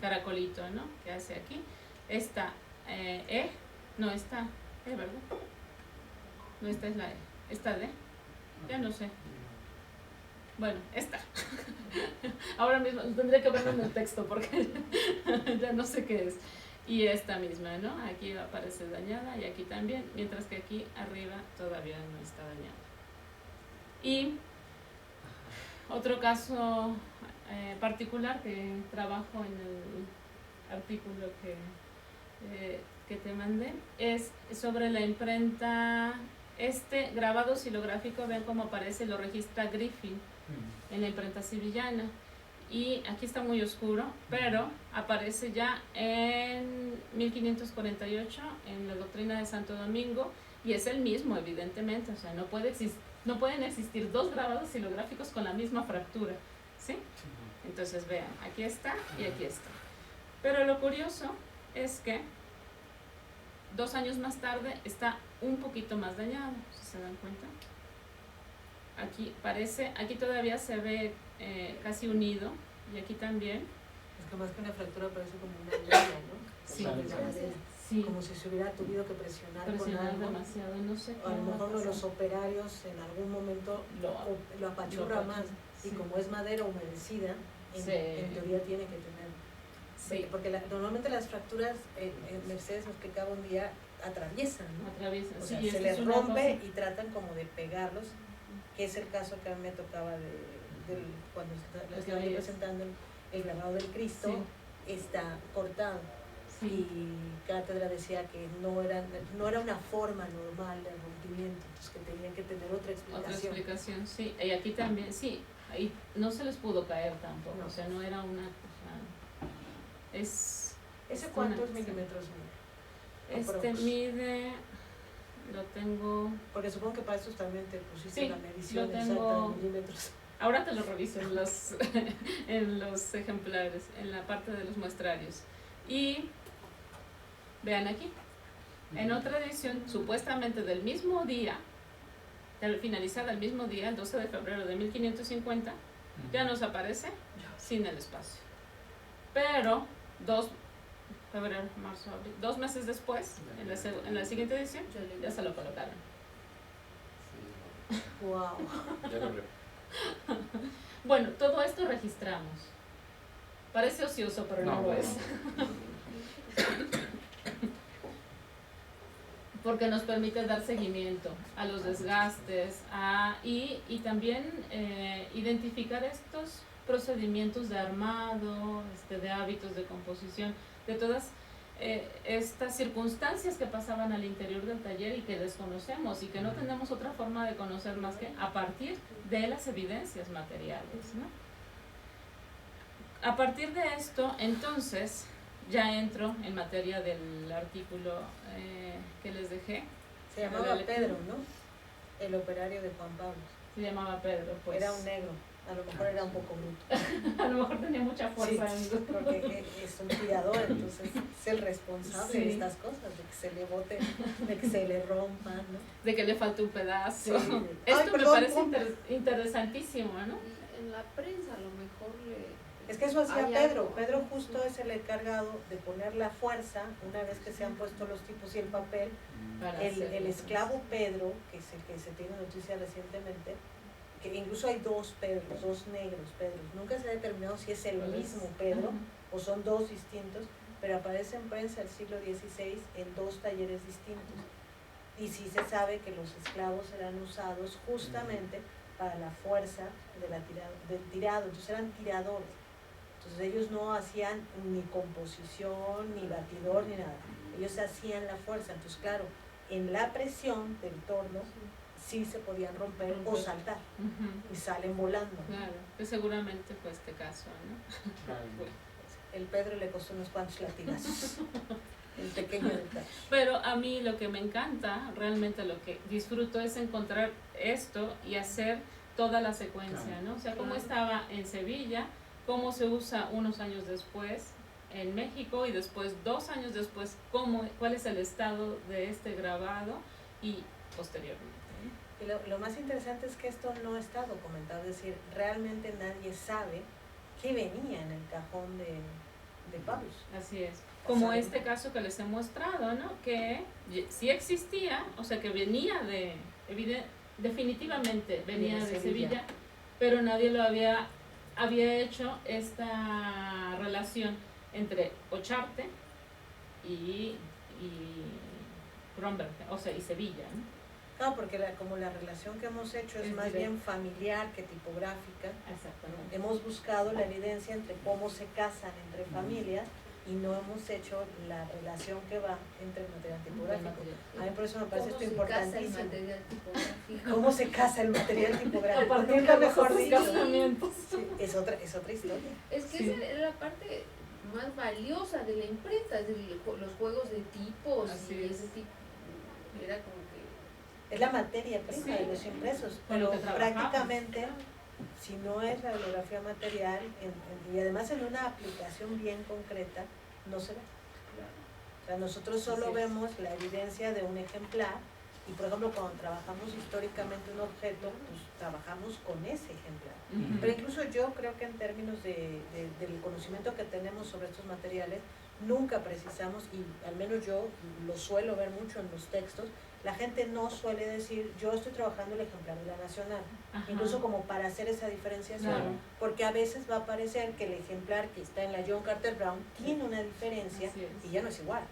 caracolito, ¿no?, que hace aquí. Esta no, esta ¿verdad? No, esta es la E. Esta D, ya no sé. Bueno, esta. Ahora mismo tendría que verlo en el texto porque ya no sé qué es. Y esta misma, ¿no? Aquí aparece dañada y aquí también, mientras que aquí arriba todavía no está dañada. Y otro caso particular que trabajo en el artículo que te mandé es sobre la imprenta. Este grabado silográfico, vean cómo aparece, lo registra Griffin en la imprenta sevillana. Y aquí está muy oscuro, pero aparece ya en 1548 en la doctrina de Santo Domingo, y es el mismo, evidentemente. O sea, no pueden existir dos grabados silográficos con la misma fractura, ¿sí? Entonces vean, aquí está y aquí está. Pero lo curioso es que 2 años más tarde está un poquito más dañado, si se dan cuenta. Aquí todavía se ve casi unido, y aquí también. Es que más que una fractura parece como una herida, ¿no? Sí, sí. Como si se hubiera tenido que presionar con algo. Demasiado, no sé. O a lo mejor uno de los operarios en algún momento lo apachurra más. Sí. Y como es madera humedecida, en teoría tiene que tener. Sí. Porque normalmente las fracturas, Mercedes nos explicaba un día, atraviesan, ¿no? Atraviesan, o sea, se les rompe y tratan como de pegarlos, que es el caso que a mí me tocaba cuando estaba presentando el grabado del Cristo, sí. Está cortado. Sí. Y Cátedra decía que no era una forma normal de rompimiento, entonces que tenían que tener otra explicación. Otra explicación, sí. Y aquí también, sí, ahí no se les pudo caer tampoco, no. O sea, no era una cosa. ¿Ese cuántos milímetros mide? Mide, lo tengo. Porque supongo que para eso también te pusiste la medición exacta de milímetros. Ahora te lo reviso en los ejemplares, en la parte de los muestrarios. Y vean aquí, en otra edición, supuestamente del mismo día, finalizada el mismo día, el 12 de febrero de 1550, ya nos aparece sin el espacio. Pero 2 meses después, en la siguiente edición, ya se lo colocaron. Wow. Ya lo veo. Bueno, todo esto registramos. Parece ocioso, pero no lo es. Porque nos permite dar seguimiento a los desgastes y también identificar estos procedimientos de armado, de hábitos de composición, de todas estas circunstancias que pasaban al interior del taller y que desconocemos y que no tenemos otra forma de conocer más que a partir de las evidencias materiales, ¿no? A partir de esto, entonces, ya entro en materia del artículo que les dejé. Se llamaba Pedro, ¿no? El operario de Juan Pablo. Se llamaba Pedro, pues. Era un negro. A lo mejor era un poco bruto. A lo mejor tenía mucha fuerza. Sí, porque es un cuidador, entonces es el responsable de estas cosas, de que se le bote, de que se le rompa, ¿no? De que le falte un pedazo. Sí. Esto me parece interesantísimo, ¿no? En la prensa a lo mejor Es que eso hacía Pedro. Pedro justo es el encargado de poner la fuerza, una vez que se han puesto los tipos y el papel. El esclavo Pedro, que es el que se tiene noticia recientemente, que incluso hay 2 Pedros, 2 negros Pedros. Nunca se ha determinado si es el mismo Pedro o son 2 distintos, pero aparece en prensa del siglo XVI en 2 talleres distintos. Y sí se sabe que los esclavos eran usados justamente para la fuerza del tirado, entonces eran tiradores. Entonces ellos no hacían ni composición, ni batidor, ni nada. Ellos hacían la fuerza. Entonces, claro, en la presión del torno sí se podían romper o saltar. Y salen volando. Claro, que seguramente fue este caso, ¿no? El Pedro le costó unos cuantos latigazos. El pequeño detalle. Pero a mí lo que me encanta, realmente lo que disfruto es encontrar esto y hacer toda la secuencia, ¿no? O sea, cómo estaba en Sevilla, cómo se usa unos años después en México y después 2 años después, cuál es el estado de este grabado y posteriormente. Y lo más interesante es que esto no está documentado, es decir, realmente nadie sabe qué venía en el cajón de Pablos. Así es. Como este caso que les he mostrado, ¿no? Que sí existía, o sea, que venía definitivamente venía de Sevilla, pero nadie lo había hecho esta relación entre Ocharte y Kronberg, o sea, y Sevilla, ¿no? Claro, porque como la relación que hemos hecho es más bien familiar que tipográfica. Exactamente. Hemos buscado la evidencia entre cómo se casan entre familias y no hemos hecho la relación que va entre el material tipográfico. A mí por eso me parece esto importantísimo. ¿Cómo se casa el material tipográfico? A partir de mejor dicho. Sí, es otra historia. Es que esa es la parte más valiosa de la imprenta, de los juegos de tipos. Así y es. ese tipo era como que es la materia prima de los impresos, pero prácticamente si no es la bibliografía material y además en una aplicación bien concreta, no se ve. Claro. O sea, nosotros solo Así es. vemos la evidencia de un ejemplar y, por ejemplo, cuando trabajamos históricamente un objeto, pues trabajamos con ese ejemplar. Ujú. Pero incluso yo creo que en términos del conocimiento que tenemos sobre estos materiales, nunca precisamos, y al menos yo lo suelo ver mucho en los textos, la gente no suele decir, yo estoy trabajando el ejemplar de la Nacional, Ajá. incluso como para hacer esa diferenciación, Claro. porque a veces va a parecer que el ejemplar que está en la John Carter Brown tiene una diferencia Así es. y ya no es igual.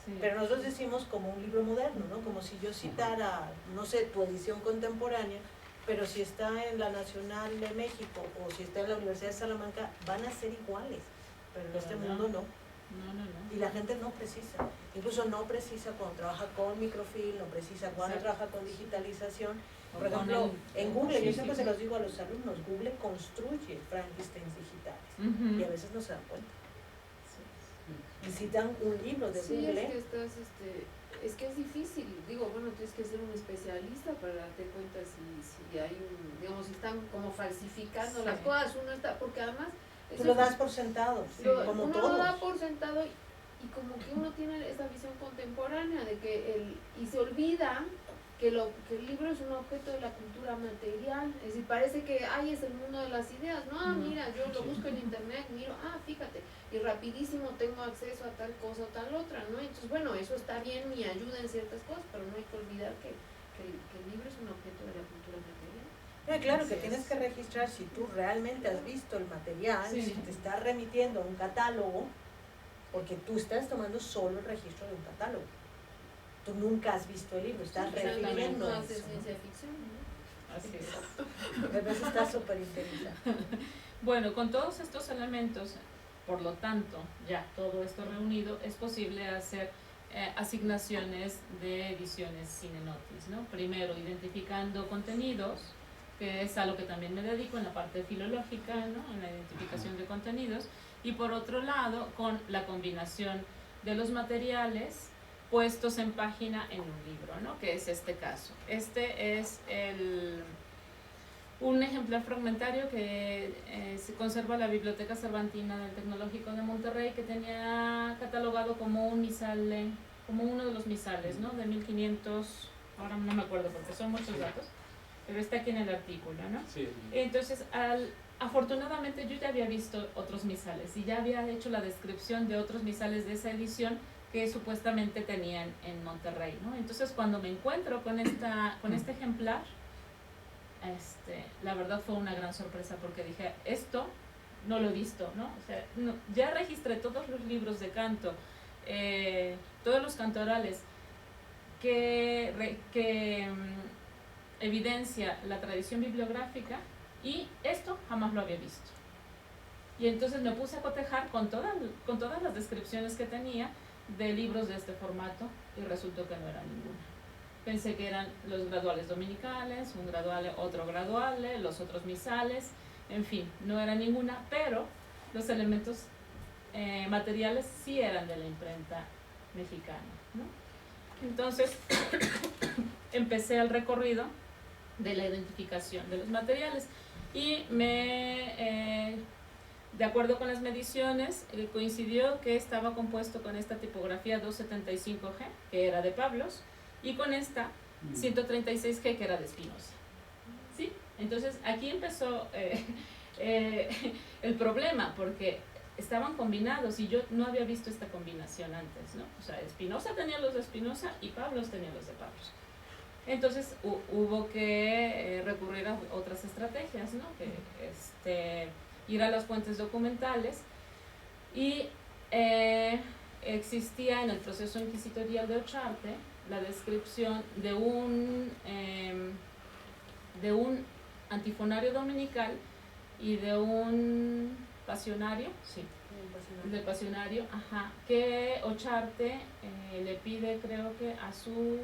Sí. Pero nosotros decimos como un libro moderno, ¿no? Como si yo citara, no sé, tu edición contemporánea, pero si está en la Nacional de México o si está en la Universidad de Salamanca, van a ser iguales, pero en Pero este no. mundo no. No. Y la gente no precisa, incluso no precisa cuando trabaja con microfilm, no precisa cuando Exacto. trabaja con digitalización. O Por con ejemplo, el- en Google, sí, yo siempre sí. se los digo a los alumnos, Google construye Frankensteins digitales Ujú. y a veces no se dan cuenta. Sí. Y citan un libro de Sí, Google. es que estás, es que es difícil, digo, bueno, tienes que ser un especialista para darte cuenta si hay un, digamos, si están como falsificando Sí. las cosas, uno está, porque además Tú lo das por sentado, Sí. como uno todos. lo da por sentado y como que uno tiene esa visión contemporánea de que y se olvida que el libro es un objeto de la cultura material, es decir, parece que ahí es el mundo de las ideas, no, mira, yo lo busco en internet, miro, fíjate, y rapidísimo tengo acceso a tal cosa o tal otra, ¿no? Entonces, bueno, eso está bien y ayuda en ciertas cosas, pero no hay que olvidar que el libro es un objeto de la cultura material. Claro Así que tienes es. que registrar si tú realmente has visto el material, Sí. si te está remitiendo a un catálogo, porque tú estás tomando solo el registro de un catálogo. Tú nunca has visto el libro, estás Sí, exactamente, refiriendo no a hace eso, ¿no? ciencia ficción, ¿no? Así es. A veces está súper interesante. Bueno, con todos estos elementos, por lo tanto, ya todo esto reunido, es posible hacer asignaciones de ediciones Cinenotis, ¿no? Primero, identificando contenidos, que es a lo que también me dedico en la parte filológica, ¿no? En la identificación de contenidos, y por otro lado, con la combinación de los materiales puestos en página en un libro, ¿no? Que es este caso. Este es un ejemplar fragmentario que se conserva en la Biblioteca Cervantina del Tecnológico de Monterrey, que tenía catalogado como un misal, como uno de los misales, ¿no? De 1500, ahora no me acuerdo porque son muchos datos, pero está aquí en el artículo, ¿no? Sí. Entonces, afortunadamente yo ya había visto otros misales y ya había hecho la descripción de otros misales de esa edición que supuestamente tenían en Monterrey, ¿no? Entonces, cuando me encuentro con este ejemplar, la verdad fue una gran sorpresa porque dije, esto no lo he visto, ¿no? O sea, ya registré todos los libros de canto, todos los cantorales que evidencia la tradición bibliográfica, y esto jamás lo había visto. Y entonces me puse a cotejar con todas las descripciones que tenía de libros de este formato y resultó que no era ninguna. Pensé que eran los graduales dominicales, un graduale, otro graduale, los otros misales, en fin, no era ninguna, pero los elementos materiales sí eran de la imprenta mexicana, ¿no? Entonces empecé el recorrido de la identificación de los materiales y de acuerdo con las mediciones, coincidió que estaba compuesto con esta tipografía 275G, que era de Pablos, y con esta 136G, que era de Espinosa. ¿Sí? Entonces aquí empezó el problema, porque estaban combinados y yo no había visto esta combinación antes, ¿no? O sea, Espinosa tenía los de Espinosa y Pablos tenía los de Pablos. Entonces hubo que recurrir a otras estrategias, ¿no? Que ir a las fuentes documentales y existía en el proceso inquisitorial de Ocharte la descripción de un antifonario dominical y de un pasionario, sí, del pasionario, que Ocharte le pide, creo que a su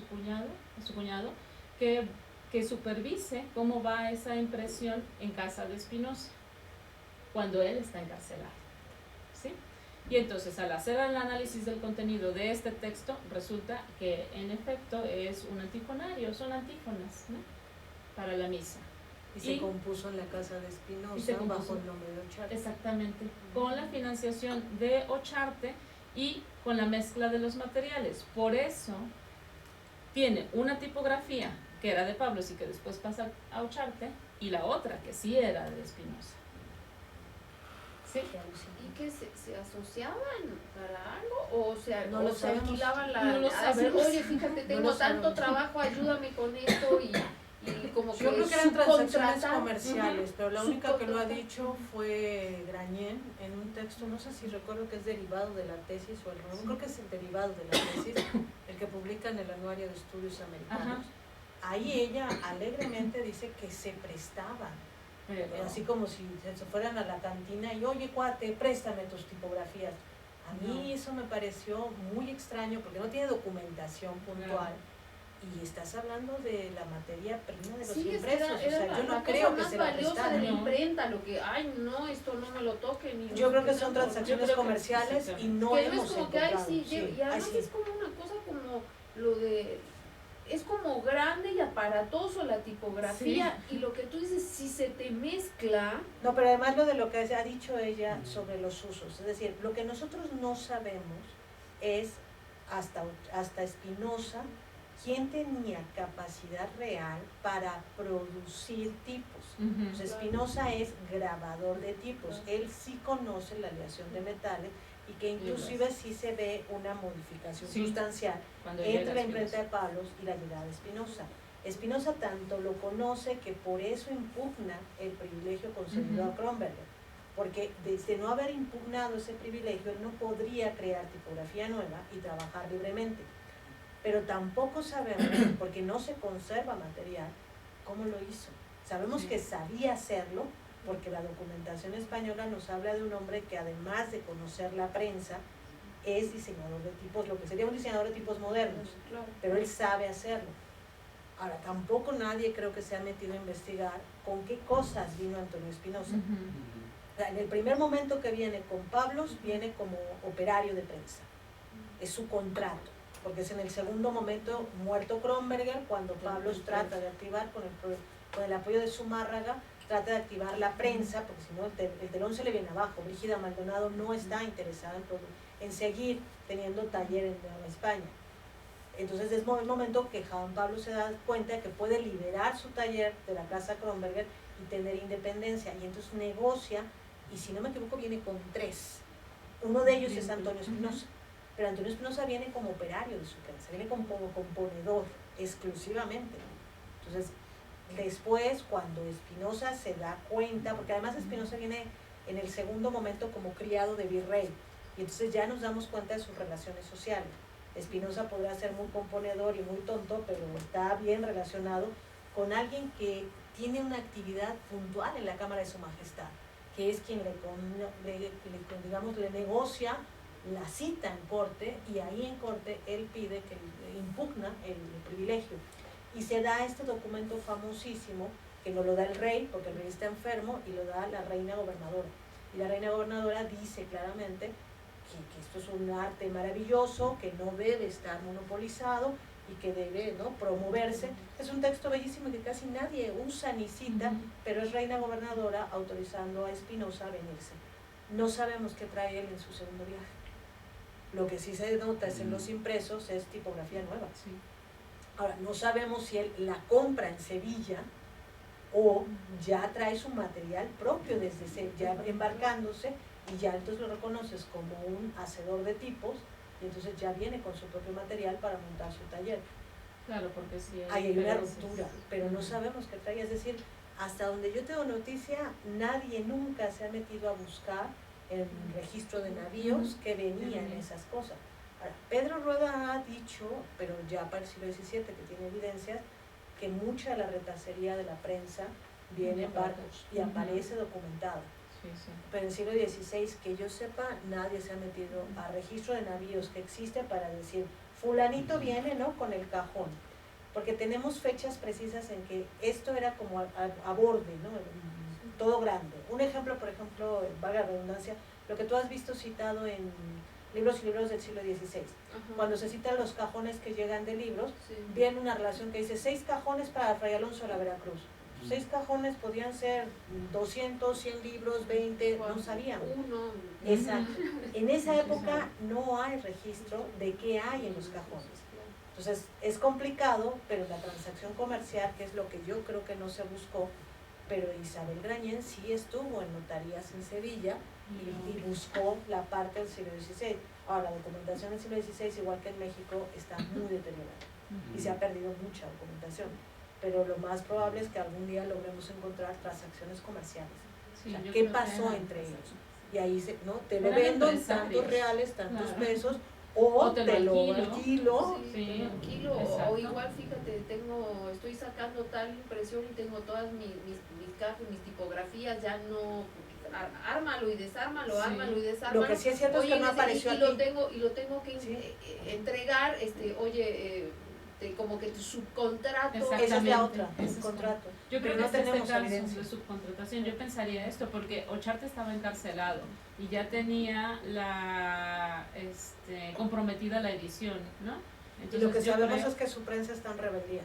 cuñado, que supervise cómo va esa impresión en casa de Espinosa cuando él está encarcelado, ¿sí? Y entonces, al hacer el análisis del contenido de este texto, resulta que en efecto es un antifonario, son antífonas, ¿no? Para la misa. Y se compuso en la casa de Espinosa bajo el nombre de Ocharte. Exactamente, con la financiación de Ocharte y con la mezcla de los materiales. Por eso tiene una tipografía que era de Pablos y que después pasa a Ocharte, y la otra que sí era de Espinosa. ¿Sí? ¿Y que se asociaban para algo? ¿O sea, no lo se alquilaban la... No lo sabemos. Oye, fíjate, tengo tanto trabajo, ayúdame con esto y como que yo creo que eran transacciones subcontratan. comerciales, pero la única que lo ha dicho fue Grañén en un texto, no sé si recuerdo que es derivado de la tesis o no creo que es el derivado de la tesis, el que publica en el Anuario de Estudios Americanos. Ahí ella alegremente dice que se prestaban, así como si se fueran a la cantina y oye cuate, préstame tus tipografías. A mí eso me pareció muy extraño porque no tiene documentación puntual. Y estás hablando de la materia prima de los impresos, era o sea, yo no creo que se la prestaran. de la imprenta, lo que, ay, no, esto no me lo toquen. Yo creo que son transacciones comerciales y no que hemos es como encontrado. que, y además es como una cosa como lo de, es como grande y aparatoso la tipografía, y lo que tú dices, si se te mezcla. No, pero además lo de lo que ha dicho ella sobre los usos, es decir, lo que nosotros no sabemos es, hasta Espinosa, quién tenía capacidad real para producir tipos. Espinosa es grabador de tipos, él sí conoce la aleación de metales y que inclusive sí se ve una modificación sustancial entre la imprenta de Pablos y la llegada de Espinosa. Espinosa tanto lo conoce que por eso impugna el privilegio concedido a Kronberger, porque desde no haber impugnado ese privilegio, él no podría crear tipografía nueva y trabajar libremente. Pero tampoco sabemos, porque no se conserva material, cómo lo hizo. Sabemos que sabía hacerlo, porque la documentación española nos habla de un hombre que además de conocer la prensa, es diseñador de tipos, lo que sería un diseñador de tipos modernos, pero él sabe hacerlo. Ahora, tampoco nadie creo que se ha metido a investigar con qué cosas vino Antonio Espinosa. O sea, en el primer momento que viene con Pablos, viene como operario de prensa. Es su contrato. Porque es en el segundo momento, muerto Kronberger, cuando Pablos trata de activar con el apoyo de Zumárraga, trata de activar la prensa, porque si no el telón se le viene abajo. Brígida Maldonado no está interesada en seguir teniendo taller en Nueva España. Entonces es el momento que Juan Pablo se da cuenta de que puede liberar su taller de la casa Kronberger y tener independencia, y entonces negocia, y si no me equivoco viene con 3. Uno de ellos es Antonio Espinosa. Pero Antonio Espinosa viene como operario de su prensa, viene como componedor exclusivamente. Entonces, después, cuando Espinosa se da cuenta, porque además Espinosa viene en el segundo momento como criado de virrey, y entonces ya nos damos cuenta de sus relaciones sociales. Espinosa podrá ser muy componedor y muy tonto, pero está bien relacionado con alguien que tiene una actividad puntual en la Cámara de Su Majestad, que es quien le negocia la cita en corte, y ahí en corte él pide que impugna el privilegio, y se da este documento famosísimo que no lo da el rey porque el rey está enfermo, y lo da la reina gobernadora, y la reina gobernadora dice claramente que esto es un arte maravilloso, que no debe estar monopolizado y que debe, ¿no?, promoverse. Es un texto bellísimo que casi nadie usa ni cita, pero es reina gobernadora autorizando a Espinosa a venirse. No sabemos qué trae él en su segundo viaje. Lo que sí se nota es en los impresos es tipografía nueva. Ahora, no sabemos si él la compra en Sevilla o ya trae su material propio desde ya embarcándose, y ya entonces lo reconoces como un hacedor de tipos, y entonces ya viene con su propio material para montar su taller. Claro, porque sí hay una ruptura, pero no sabemos qué trae. Es decir, hasta donde yo tengo noticia, nadie nunca se ha metido a buscar el registro de navíos que venían esas cosas. Ahora, Pedro Rueda ha dicho, pero ya para el siglo XVII, que tiene evidencias, que mucha de la retacería de la prensa viene en barcos y aparece documentada. Pero en el siglo XVI, que yo sepa, nadie se ha metido a registro de navíos que existe para decir, fulanito viene, ¿no?, con el cajón. Porque tenemos fechas precisas en que esto era como a borde, ¿no?, todo grande. Un ejemplo, por ejemplo, valga la redundancia, lo que tú has visto citado en libros y libros del siglo XVI. Cuando se citan los cajones que llegan de libros, viene una relación que dice 6 cajones para Fray Alonso de la Veracruz. 6 cajones podían ser 200, 100 libros, 20, no sabíamos. Uno. Exacto. En esa época no hay registro de qué hay en los cajones. Entonces es complicado, pero la transacción comercial, que es lo que yo creo que no se buscó, pero Isabel Grañén sí estuvo en notarías en Sevilla y buscó la parte del siglo XVI. Ahora, la documentación del siglo XVI, igual que en México, está muy deteriorada y se ha perdido mucha documentación. Pero lo más probable es que algún día logremos encontrar transacciones comerciales. Sí, O sea, yo ¿qué creo que pasó eran entre ellos? transacciones. Y ahí ¿no? Te lo Eran vendo en empresarios. tantos reales, tantos Claro. pesos, o te te lo lo alquilo. alquilo. Sí, tranquilo, exacto. o igual fíjate, estoy sacando tal impresión y tengo todas mis cajas, mis tipografías, ya no, ármalo y desármalo, Sí. ármalo y desármalo. Lo que sí es cierto es que no apareció y aquí. lo tengo que Sí. entregar, como que tu subcontrato. Exacto. Esa es la Exactamente. otra, Ese el es contrato. Yo creo Pero que no es este tenemos caso evidencia. de subcontratación. Yo pensaría esto porque Ocharte estaba encarcelado y ya tenía comprometida la edición, ¿no? Y lo que yo sabemos creo- es que su prensa está en rebeldía.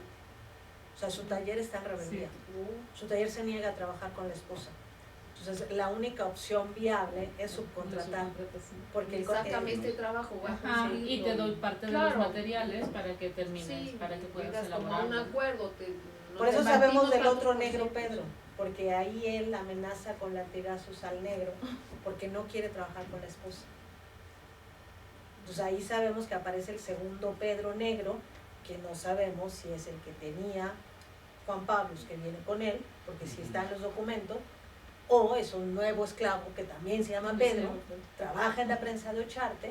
O sea, su taller está en rebeldía. Sí. Su taller se niega a trabajar con la esposa. Entonces, la única opción viable es la subcontratar. subcontratación. Porque Sácame este trabajo, voy a Ajá, y conseguirlo. te doy parte de Claro. los materiales para que termines, Sí, para que puedas llegas como a elaborar. un acuerdo. Por eso nos sabemos repartimos del tanto otro por negro ciento. Pedro, porque ahí él amenaza con latigazos al negro, porque no quiere trabajar con la esposa. Entonces ahí sabemos que aparece el segundo Pedro negro, que no sabemos si es el que tenía Juan Pablo, que viene con él, porque si está en los documentos, o es un nuevo esclavo que también se llama Pedro, trabaja en la prensa de Ocharte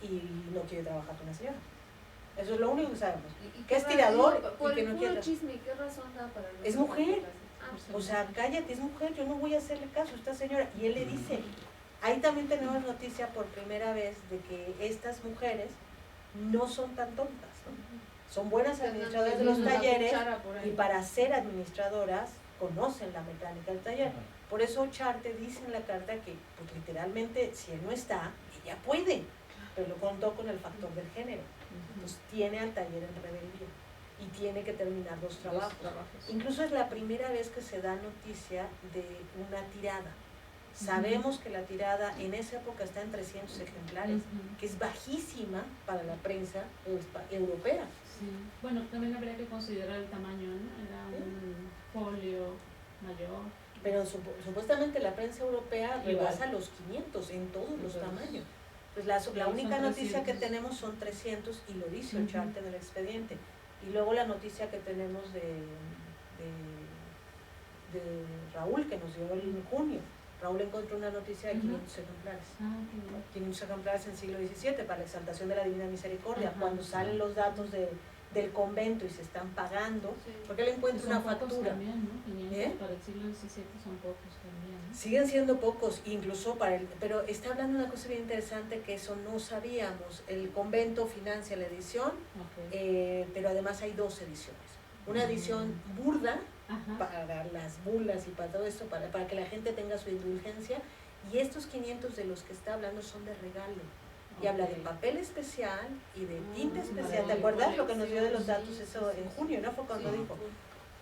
y no quiere trabajar con la señora. Eso es lo único que sabemos. ¿Y Que es qué tirador razón? Por y que el no puro quiere. chisme, ¿qué razón da para no Es hacer mujer. las cosas? O sea, cállate, es mujer, yo no voy a hacerle caso a esta señora. Y él le dice, ahí también tenemos noticia por primera vez de que estas mujeres no son tan tontas, ¿no? Son buenas administradoras de los Una talleres cuchara por ahí. y para ser administradoras conocen la mecánica del taller. Por eso Ocharte dice en la carta que, pues literalmente, si él no está, ella puede, pero lo contó con el factor del género. Entonces tiene al taller en rebeldía y tiene que terminar dos trabajos. Incluso es la primera vez que se da noticia de una tirada. Sabemos que la tirada en esa época está en 300 ejemplares, que es bajísima para la prensa europea. Sí. Bueno, también habría que considerar el tamaño, ¿no? Era un folio mayor. Pero supuestamente la prensa europea Igual. rebasa los 500 en todos los Igual. tamaños. Pues la Sí, única son noticia que 300. tenemos son 300 y lo dice Ujú. Ocharte en el expediente. Y luego la noticia que tenemos de Raúl, que nos dio en junio. Raúl encontró una noticia de 500 ejemplares. Ah, qué bien. 500 ejemplares en siglo XVII para la exaltación de la Divina Misericordia. Ajá. Cuando salen los datos del convento y se están pagando, Sí. porque él encuentra Son una pocos factura. también, ¿no? 500 ¿Eh? para el siglo XVII son pocos también, ¿no? Siguen siendo pocos, incluso para el... Pero está hablando de una cosa bien interesante que eso no sabíamos. El convento financia la edición, Ok. pero además hay 2 ediciones. Una edición burda, Ajá. para las bulas y para todo esto, para que la gente tenga su indulgencia, y estos 500 de los que está hablando son de regalo. Y habla de Ok. papel especial y de tinta Ah, especial. ¿Te vale. acuerdas lo que nos dio de los datos Sí, eso sí, en sí. junio, no? Fue cuando Sí. dijo.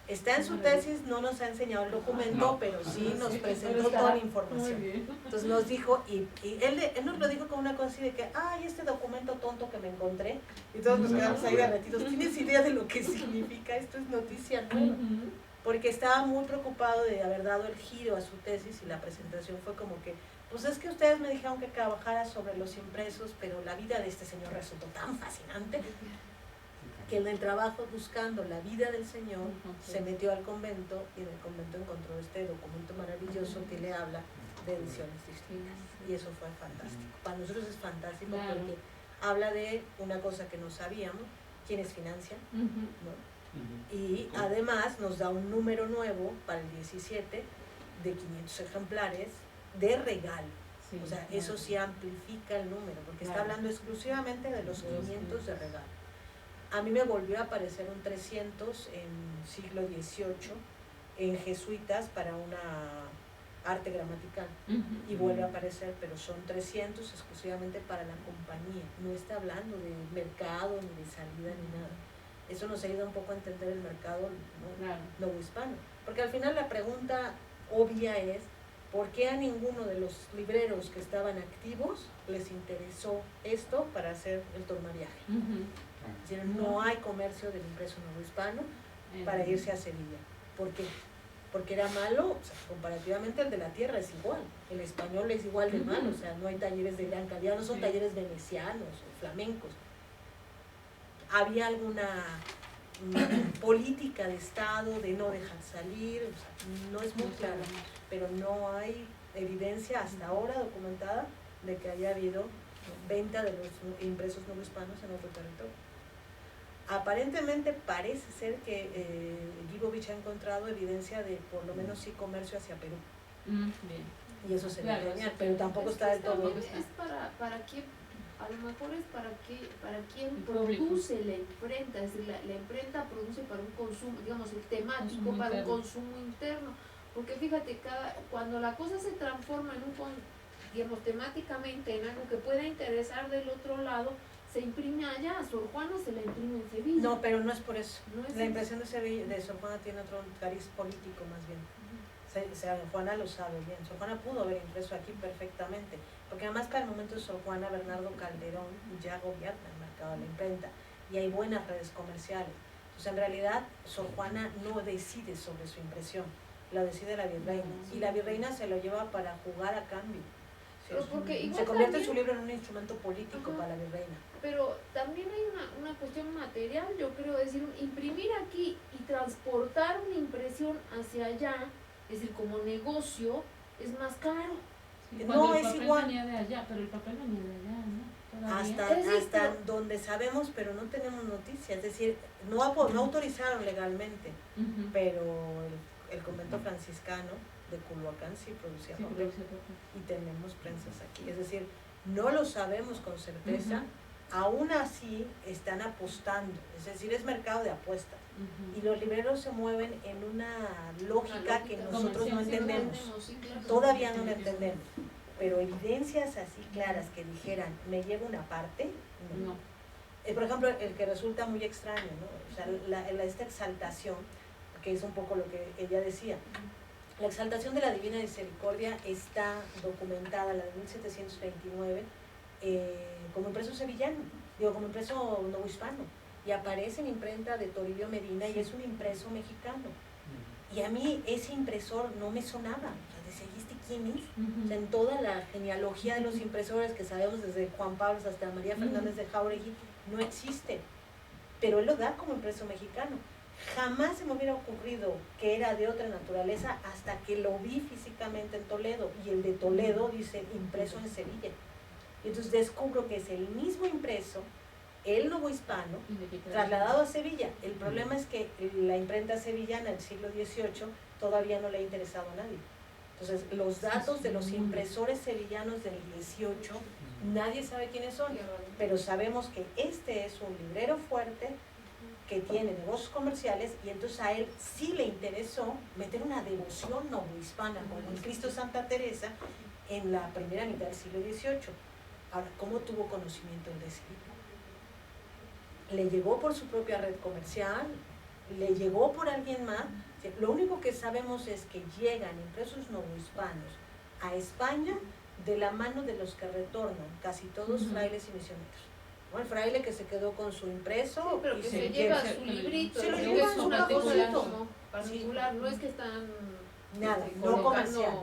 Está en su Maravilla. tesis, no nos ha enseñado el documento, No. pero sí nos Sí, presentó pero está toda la Muy información. bien. Entonces nos dijo, y él nos lo dijo con una cosa así de que, ay, este documento tonto que me encontré, y todos nos quedamos ahí derretidos. ¿Tienes idea de lo que significa? Esto es noticia nueva. Ujú. Porque estaba muy preocupado de haber dado el giro a su tesis y la presentación fue como que, pues es que ustedes me dijeron que trabajara sobre los impresos, pero la vida de este señor resultó tan fascinante que en el trabajo buscando la vida del señor se metió al convento y en el convento encontró este documento maravilloso que le habla de ediciones distintas y eso fue fantástico. Para nosotros es fantástico Claro. porque habla de una cosa que no sabíamos, quiénes financian, Ujú. ¿no? Y además nos da un número nuevo para el 17 de 500 ejemplares de regalo. Sí, O sea, claro. eso sí amplifica el número, porque está Claro. hablando exclusivamente de los De los 500 de 500. regalo. A mí me volvió a aparecer un 300 en siglo XVIII en jesuitas para una arte gramatical. Ujú. Y vuelve a aparecer, pero son 300 exclusivamente para la compañía. No está hablando de mercado, ni de salida, ni nada. Eso nos ayuda un poco a entender el mercado Claro. novohispano. Porque al final la pregunta obvia es, ¿por qué a ninguno de los libreros que estaban activos les interesó esto para hacer el tornaviaje? Es decir, no hay comercio del impreso novohispano para irse a Sevilla. ¿Por qué? Porque era malo, o sea, comparativamente al de la tierra es igual, el español es igual de malo, o sea, no hay talleres de gran calidad, no son talleres venecianos o flamencos. Había alguna política de Estado de no dejar salir, o sea, no es muy claro, pero no hay evidencia hasta ahora documentada de que haya habido venta de los impresos novohispanos en otro territorio. Aparentemente parece ser que Gibovich ha encontrado evidencia de por lo menos sí comercio hacia Perú. Bien. Y eso sería Claro, genial, sí, pero tampoco está del todo. Es para quién, a lo mejor es para quien El público. produce la imprenta, es decir, la imprenta produce para un consumo, digamos, el temático Consumo para interno. un consumo interno, porque fíjate, cuando la cosa se transforma en digamos, temáticamente en algo que pueda interesar del otro lado, se imprime allá, a Sor Juana se la imprime en Sevilla. No, pero no es por eso. No es La eso. impresión de Sevilla, de Sor Juana tiene otro cariz político más bien. Sor Juana lo sabe bien. Sor Juana pudo haber impreso aquí perfectamente, porque además para el momento de Sor Juana, Bernardo Calderón ya gobierna el mercado de la imprenta y hay buenas redes comerciales. Entonces en realidad Sor Juana no decide sobre su impresión, la decide la virreina y la virreina se lo lleva para jugar a cambio. Pero porque igual se convierte también, su libro en un instrumento político ajá, para la virreina. pero también hay una cuestión material, yo creo, es decir, imprimir aquí y transportar una impresión hacia allá, es decir, como negocio, es más caro. Sí, No, cuando el es papel igual. venía de allá, pero el papel venía de allá, ¿no? Todavía. Hasta donde sabemos, pero no tenemos noticias, es decir, no autorizaron legalmente, pero el convento franciscano de Culhuacán sí producía Sí, papel producía papel. y tenemos prensas aquí, es decir, no lo sabemos con certeza, aún así están apostando, es decir, es mercado de apuestas y los libreros se mueven en una lógica que nosotros no comercial, entendemos, Sí, claro. todavía no la entendemos, pero evidencias así claras que dijeran, me llevo una parte, no. No. Por ejemplo, el que resulta muy extraño, ¿no? O sea, esta exaltación, que es un poco lo que ella decía, la exaltación de la Divina Misericordia está documentada, la de 1729, como impreso sevillano, como impreso novohispano, y aparece en imprenta de Toribio Medina y es un impreso mexicano. Y a mí ese impresor no me sonaba, o sea, decía, ¿y este quién es? O sea, en toda la genealogía de los impresores que sabemos desde Juan Pablo hasta María Fernández de Jauregui, no existe, pero él lo da como impreso mexicano. Jamás se me hubiera ocurrido que era de otra naturaleza hasta que lo vi físicamente en Toledo, y el de Toledo dice impreso en Sevilla. Y entonces descubro que es el mismo impreso, el novohispano, trasladado a Sevilla. El problema es que la imprenta sevillana del siglo XVIII todavía no le ha interesado a nadie. Entonces los datos de los impresores sevillanos del XVIII, nadie sabe quiénes son, pero sabemos que este es un librero fuerte, que tiene negocios comerciales, y entonces a él sí le interesó meter una devoción novohispana como el Cristo Santa Teresa en la primera mitad del siglo XVIII. Ahora, ¿cómo tuvo conocimiento de ese libro? ¿Le llegó por su propia red comercial? ¿Le llegó por alguien más? Lo único que sabemos es que llegan impresos novohispanos a España de la mano de los que retornan, casi todos frailes y misioneros. El fraile que se quedó con su impreso, sí, pero y que se se lleva su librito, se lo que lleva es en su una cosa cajoncito. como particular, no es que están nada, no colocando- comercial.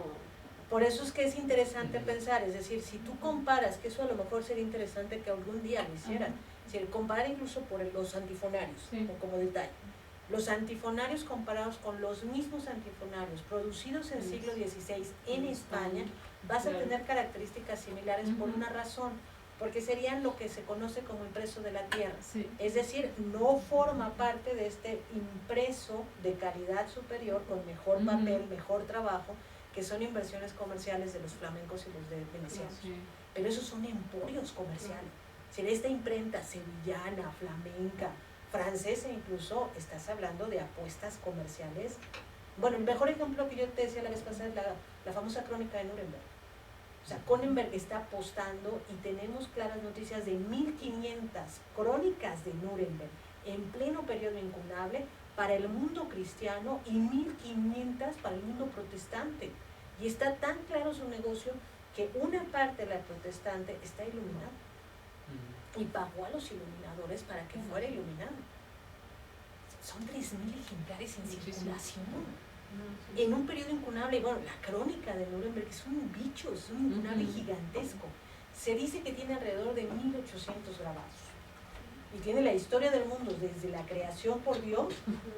Por eso es que es interesante pensar, es decir, si tú comparas, que eso a lo mejor sería interesante que algún día lo hicieran, es decir, comparar incluso por los antifonarios, como detalle. Los antifonarios comparados con los mismos antifonarios producidos en siglo XVI en España, vas a tener características similares por una razón, porque serían lo que se conoce como impreso de la tierra. Es decir, no forma parte de este impreso de calidad superior, con mejor papel, mejor trabajo, que son inversiones comerciales de los flamencos y los de venecianos. Pero esos son emporios comerciales. Si en esta imprenta sevillana, flamenca, francesa incluso, estás hablando de apuestas comerciales. Bueno, el mejor ejemplo que yo te decía la vez pasada es la famosa crónica de Nuremberg. O sea, Kronenberg está apostando, y tenemos claras noticias de 1500 crónicas de Nuremberg en pleno periodo incunable, para el mundo cristiano y 1.500 para el mundo protestante. Y está tan claro su negocio que una parte de la protestante está iluminada y pagó a los iluminadores para que fuera iluminado. Son 3.000 ejemplares en circulación en un periodo incunable. Bueno, la crónica de Nuremberg es un bicho, es un incunable gigantesco. Se dice que tiene alrededor de 1.800 grabados y tiene la historia del mundo desde la creación por Dios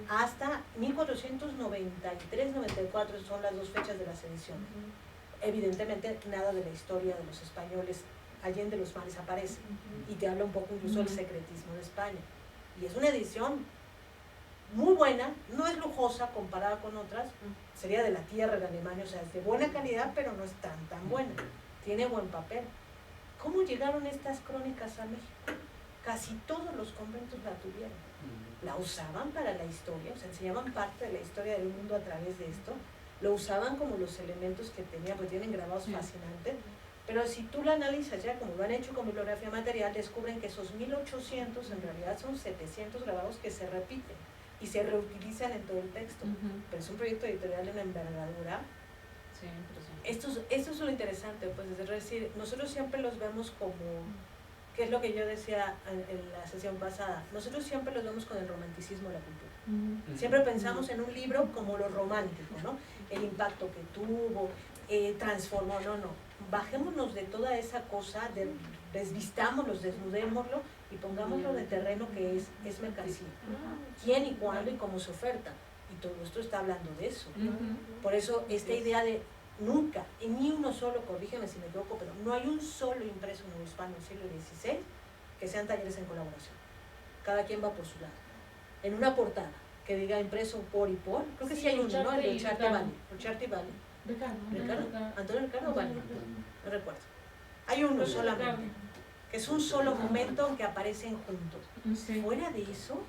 hasta 1493-94, son las dos fechas de las ediciones. Evidentemente nada de la historia de los españoles Allende los Mares aparece, y te habla un poco incluso del secretismo de España, y es una edición muy buena, no es lujosa comparada con otras, sería de la tierra de Alemania, o sea, es de buena calidad, pero no es tan buena, tiene buen papel. ¿Cómo llegaron estas crónicas a México? Casi todos los conventos la tuvieron, la usaban para la historia, o sea, enseñaban parte de la historia del mundo a través de esto, lo usaban como los elementos que tenían, pues tienen grabados fascinantes, pero si tú lo analizas ya, como lo han hecho con bibliografía material, descubren que esos 1.800 en realidad son 700 grabados que se repiten y se reutilizan en todo el texto, pero es un proyecto editorial de una envergadura. Sí, Esto es lo interesante, pues, es decir, nosotros siempre los vemos como, que es lo que yo decía en la sesión pasada, nosotros siempre los vemos con el romanticismo de la cultura. Siempre pensamos en un libro como lo romántico, ¿no? El impacto que tuvo, transformó, no. Bajémonos de toda esa cosa, desvistámoslo, desnudémoslo y pongámoslo de terreno que es mercancía. ¿Quién y cuándo y cómo se oferta? Y todo esto está hablando de eso. Por eso esta idea de nunca, y ni uno solo, corrígeme si me equivoco, pero no hay un solo impreso nuevohispano en el siglo XVI que sean talleres en colaboración. Cada quien va por su lado. En una portada que diga impreso por y por, creo que sí hay uno, ¿no? El de Ucharte Valle. Ricardo, Antonio Ricardo Valle, no recuerdo. Hay uno solamente, que es un solo momento en que aparecen juntos. Fuera de eso,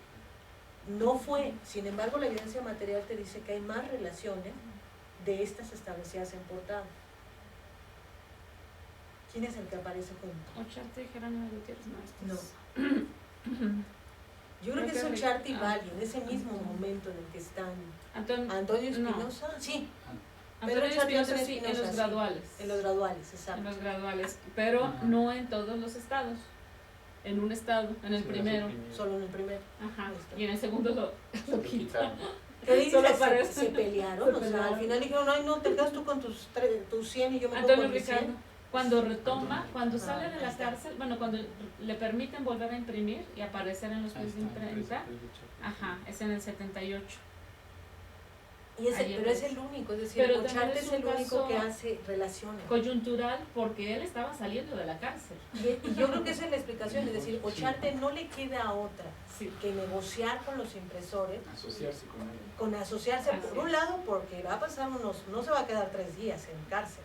no fue. Sin embargo, la evidencia material te dice que hay más relaciones de estas establecidas en portada. ¿Quién es el que aparece junto? Ocharte y Jerónimo Gutiérrez Maestres. No. Yo creo que es Ocharte y Valle, en ese mismo momento en el que están Antonio Espinosa, sí. Antonio Espinosa sí, en los graduales. En los graduales, exacto. En los graduales, pero no en todos los estados. En un estado, en el primero. Solo en el primero. Ajá. Y en el segundo lo quitaron. ¿Qué dices? Solo Se pelearon, o sea, al final dijeron, ay no, te quedas tú con tus 100 y yo me quedo Antonio con mis 100. Ricardo, cuando retoma, cuando sale de la cárcel, bueno, cuando le permiten volver a imprimir y aparecer en los países de imprenta, ajá, es en el 78. Pero es el único, es decir, Ocharte es el único que hace relaciones. Coyuntural, porque él estaba saliendo de la cárcel. Y yo creo que esa es la explicación, es decir, Ocharte no le queda otra que negociar con los impresores. Asociarse con él. Con asociarse, por un lado, porque va a pasar no se va a quedar 3 días en cárcel.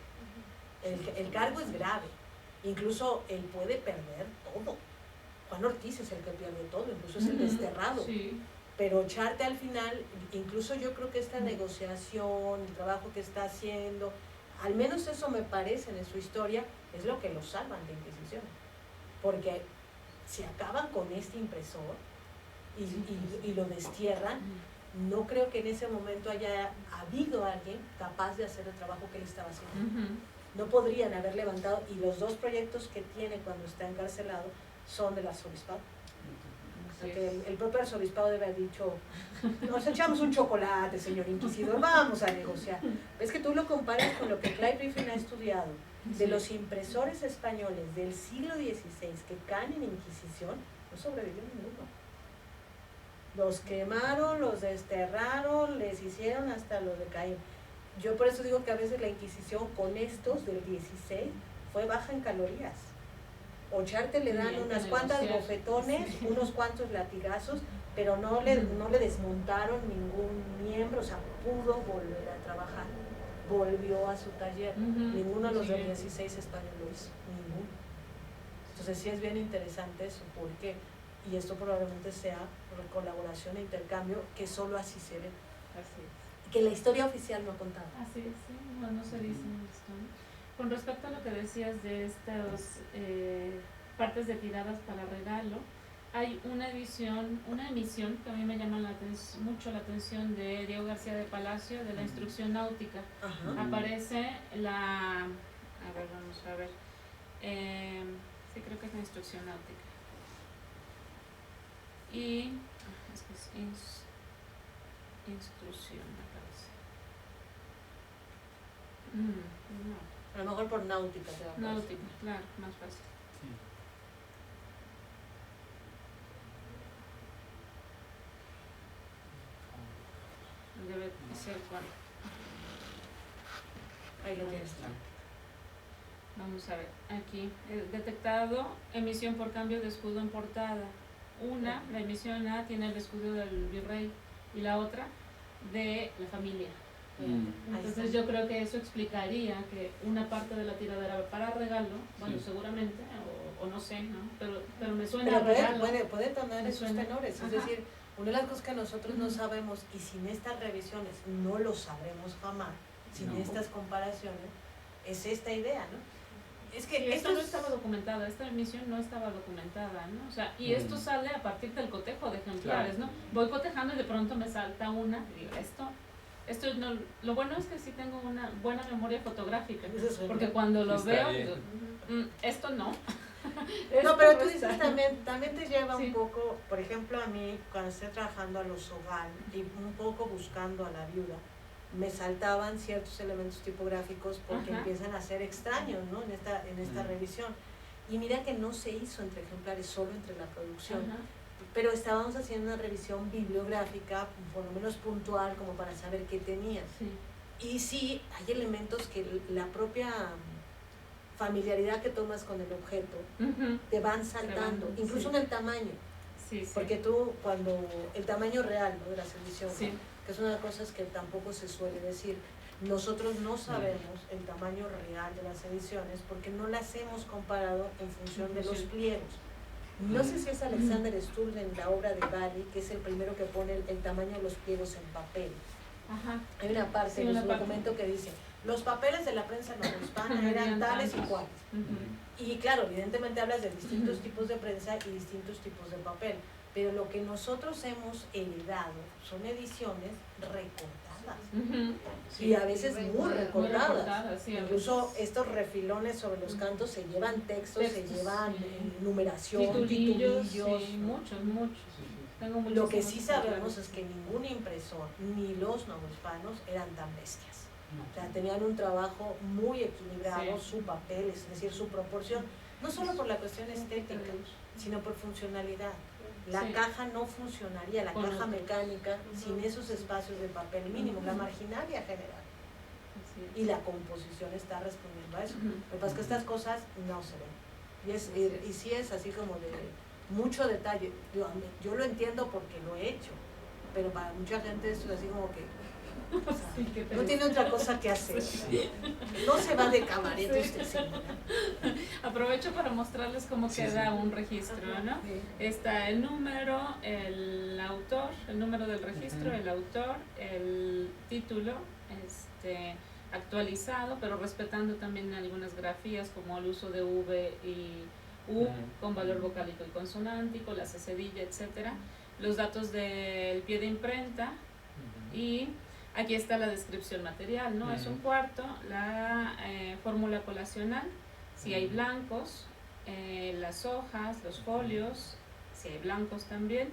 El cargo es grave, incluso él puede perder todo. Juan Ortiz es el que pierde todo, incluso es el desterrado. Sí. Pero Ocharte al final, incluso yo creo que esta negociación, el trabajo que está haciendo, al menos eso me parece en su historia, es lo que lo salvan de Inquisición. Porque si acaban con este impresor y lo destierran, no creo que en ese momento haya habido alguien capaz de hacer el trabajo que él estaba haciendo. No podrían haber levantado, y los 2 proyectos que tiene cuando está encarcelado son del arzobispado. Que el propio arzobispado debe haber dicho, nos echamos un chocolate, señor inquisidor, vamos a negociar. Ves que tú lo comparas con lo que Clive Griffin ha estudiado de los impresores españoles del siglo XVI que caen en Inquisición, no sobrevivió ninguno. Los quemaron, los desterraron, les hicieron hasta lo de Caín. Yo por eso digo que a veces la Inquisición con estos del 16 fue baja en calorías. Ocharte le dan unas cuantas bofetones, unos cuantos latigazos, pero no le desmontaron ningún miembro, o sea, pudo volver a trabajar, volvió a su taller. Ninguno de los del 16 español lo hizo, ninguno. Entonces sí es bien interesante eso, porque, y esto probablemente sea colaboración e intercambio, que solo así se ve. Así es. Que la historia oficial no ha contado. Así es, sí, no se dice esto, ¿no? Con respecto a lo que decías de estas partes de tiradas para regalo, hay una emisión que a mí me llama mucho la atención de Diego García de Palacio, de la instrucción náutica. Ajá. Aparece a ver, vamos a ver, sí, creo que es la instrucción náutica. Y, es que es instrucción, me parece. No. A lo mejor por náutica te va a aparecer. Náutica, claro, más fácil. Sí. Debe ser cuál. Ahí lo tienes. Vamos a ver, aquí, detectado emisión por cambio de escudo en portada. Una, la emisión A tiene el escudo del virrey y la otra de la familia. Entonces yo creo que eso explicaría que una parte de la tiradera para regalo, bueno, Sí. seguramente, o no sé, ¿no? Pero me suena Pero a regalo. puede tomar Me esos suena. tenores. Ajá. Es decir, una de las cosas que nosotros no sabemos, y sin estas revisiones no lo sabremos jamás, sin No. estas comparaciones, es esta idea, ¿no? Es que Sí, esto no es- estaba documentada, esta emisión no estaba documentada, ¿no? O sea, y esto sale a partir del cotejo de ejemplares, Claro. ¿no? Voy cotejando y de pronto me salta una, y digo, esto no, lo bueno es que sí tengo una buena memoria fotográfica, Eso es porque cuando lo Está veo, bien. digo, esto no. No, pero tú dices también te lleva Sí. un poco, por ejemplo, a mí, cuando estoy trabajando a los hogar y un poco buscando a la viuda, me saltaban ciertos elementos tipográficos porque Ajá. empiezan a ser extraños, ¿no? En esta revisión. Y mira que no se hizo entre ejemplares, solo entre la producción. Ajá. Pero estábamos haciendo una revisión bibliográfica, por lo menos puntual, como para saber qué tenía. Sí. Y sí, hay elementos que la propia familiaridad que tomas con el objeto Ujú. te van saltando, sí. incluso en el tamaño. Sí, sí. Porque tú, cuando el tamaño real, ¿no?, de las ediciones, Sí. que es una de las cosas que tampoco se suele decir, nosotros no sabemos el tamaño real de las ediciones porque no las hemos comparado en función de los pliegos. No sé si es Alexander Stull en la obra de Bali, que es el primero que pone el tamaño de los pliegos en papel. Ajá. Hay una parte Sí, en una su parte. documento que dice, los papeles de la prensa novohispana eran tales y cuales. Ujú. Y claro, evidentemente hablas de distintos tipos de prensa y distintos tipos de papel, pero lo que nosotros hemos heredado son ediciones recortadas Ujú. y a veces muy Muy recortadas. recortadas, sí, a Incluso veces. estos refilones sobre los cantos se llevan textos, se Textos, llevan sí. numeración, Titulillos, titulillos. sí, muchos. Tengo Lo que muchísimos sí sabemos ejemplares. es que ningún impresor ni los novohispanos eran tan bestias. O sea, tenían un trabajo muy equilibrado, Sí. su papel, es decir, su proporción, no solo por la cuestión estética, sino por funcionalidad. La Sí. caja no funcionaría, la Con caja otro. mecánica, Ujú. sin esos espacios de papel mínimo, la marginalia general. Así es. Y la composición está respondiendo a eso. Ujú. Lo que pasa es que estas cosas no se ven. Y sí es así como de mucho detalle. Yo lo entiendo porque lo he hecho, pero para mucha gente esto es así como que o sea, Sí, qué no pereza. tiene otra cosa que hacer. No se va de cabaret usted, señora. Aprovecho para mostrarles cómo queda un registro, ¿no? Sí. Está el número, el autor, el número del registro, el autor, el título, actualizado, pero respetando también algunas grafías como el uso de V y U con valor vocálico y consonántico, la cedilla, etcétera. Los datos del pie de imprenta y aquí está la descripción material, ¿no? Es un cuarto, la fórmula colacional, si hay blancos, las hojas, los folios, si hay blancos también,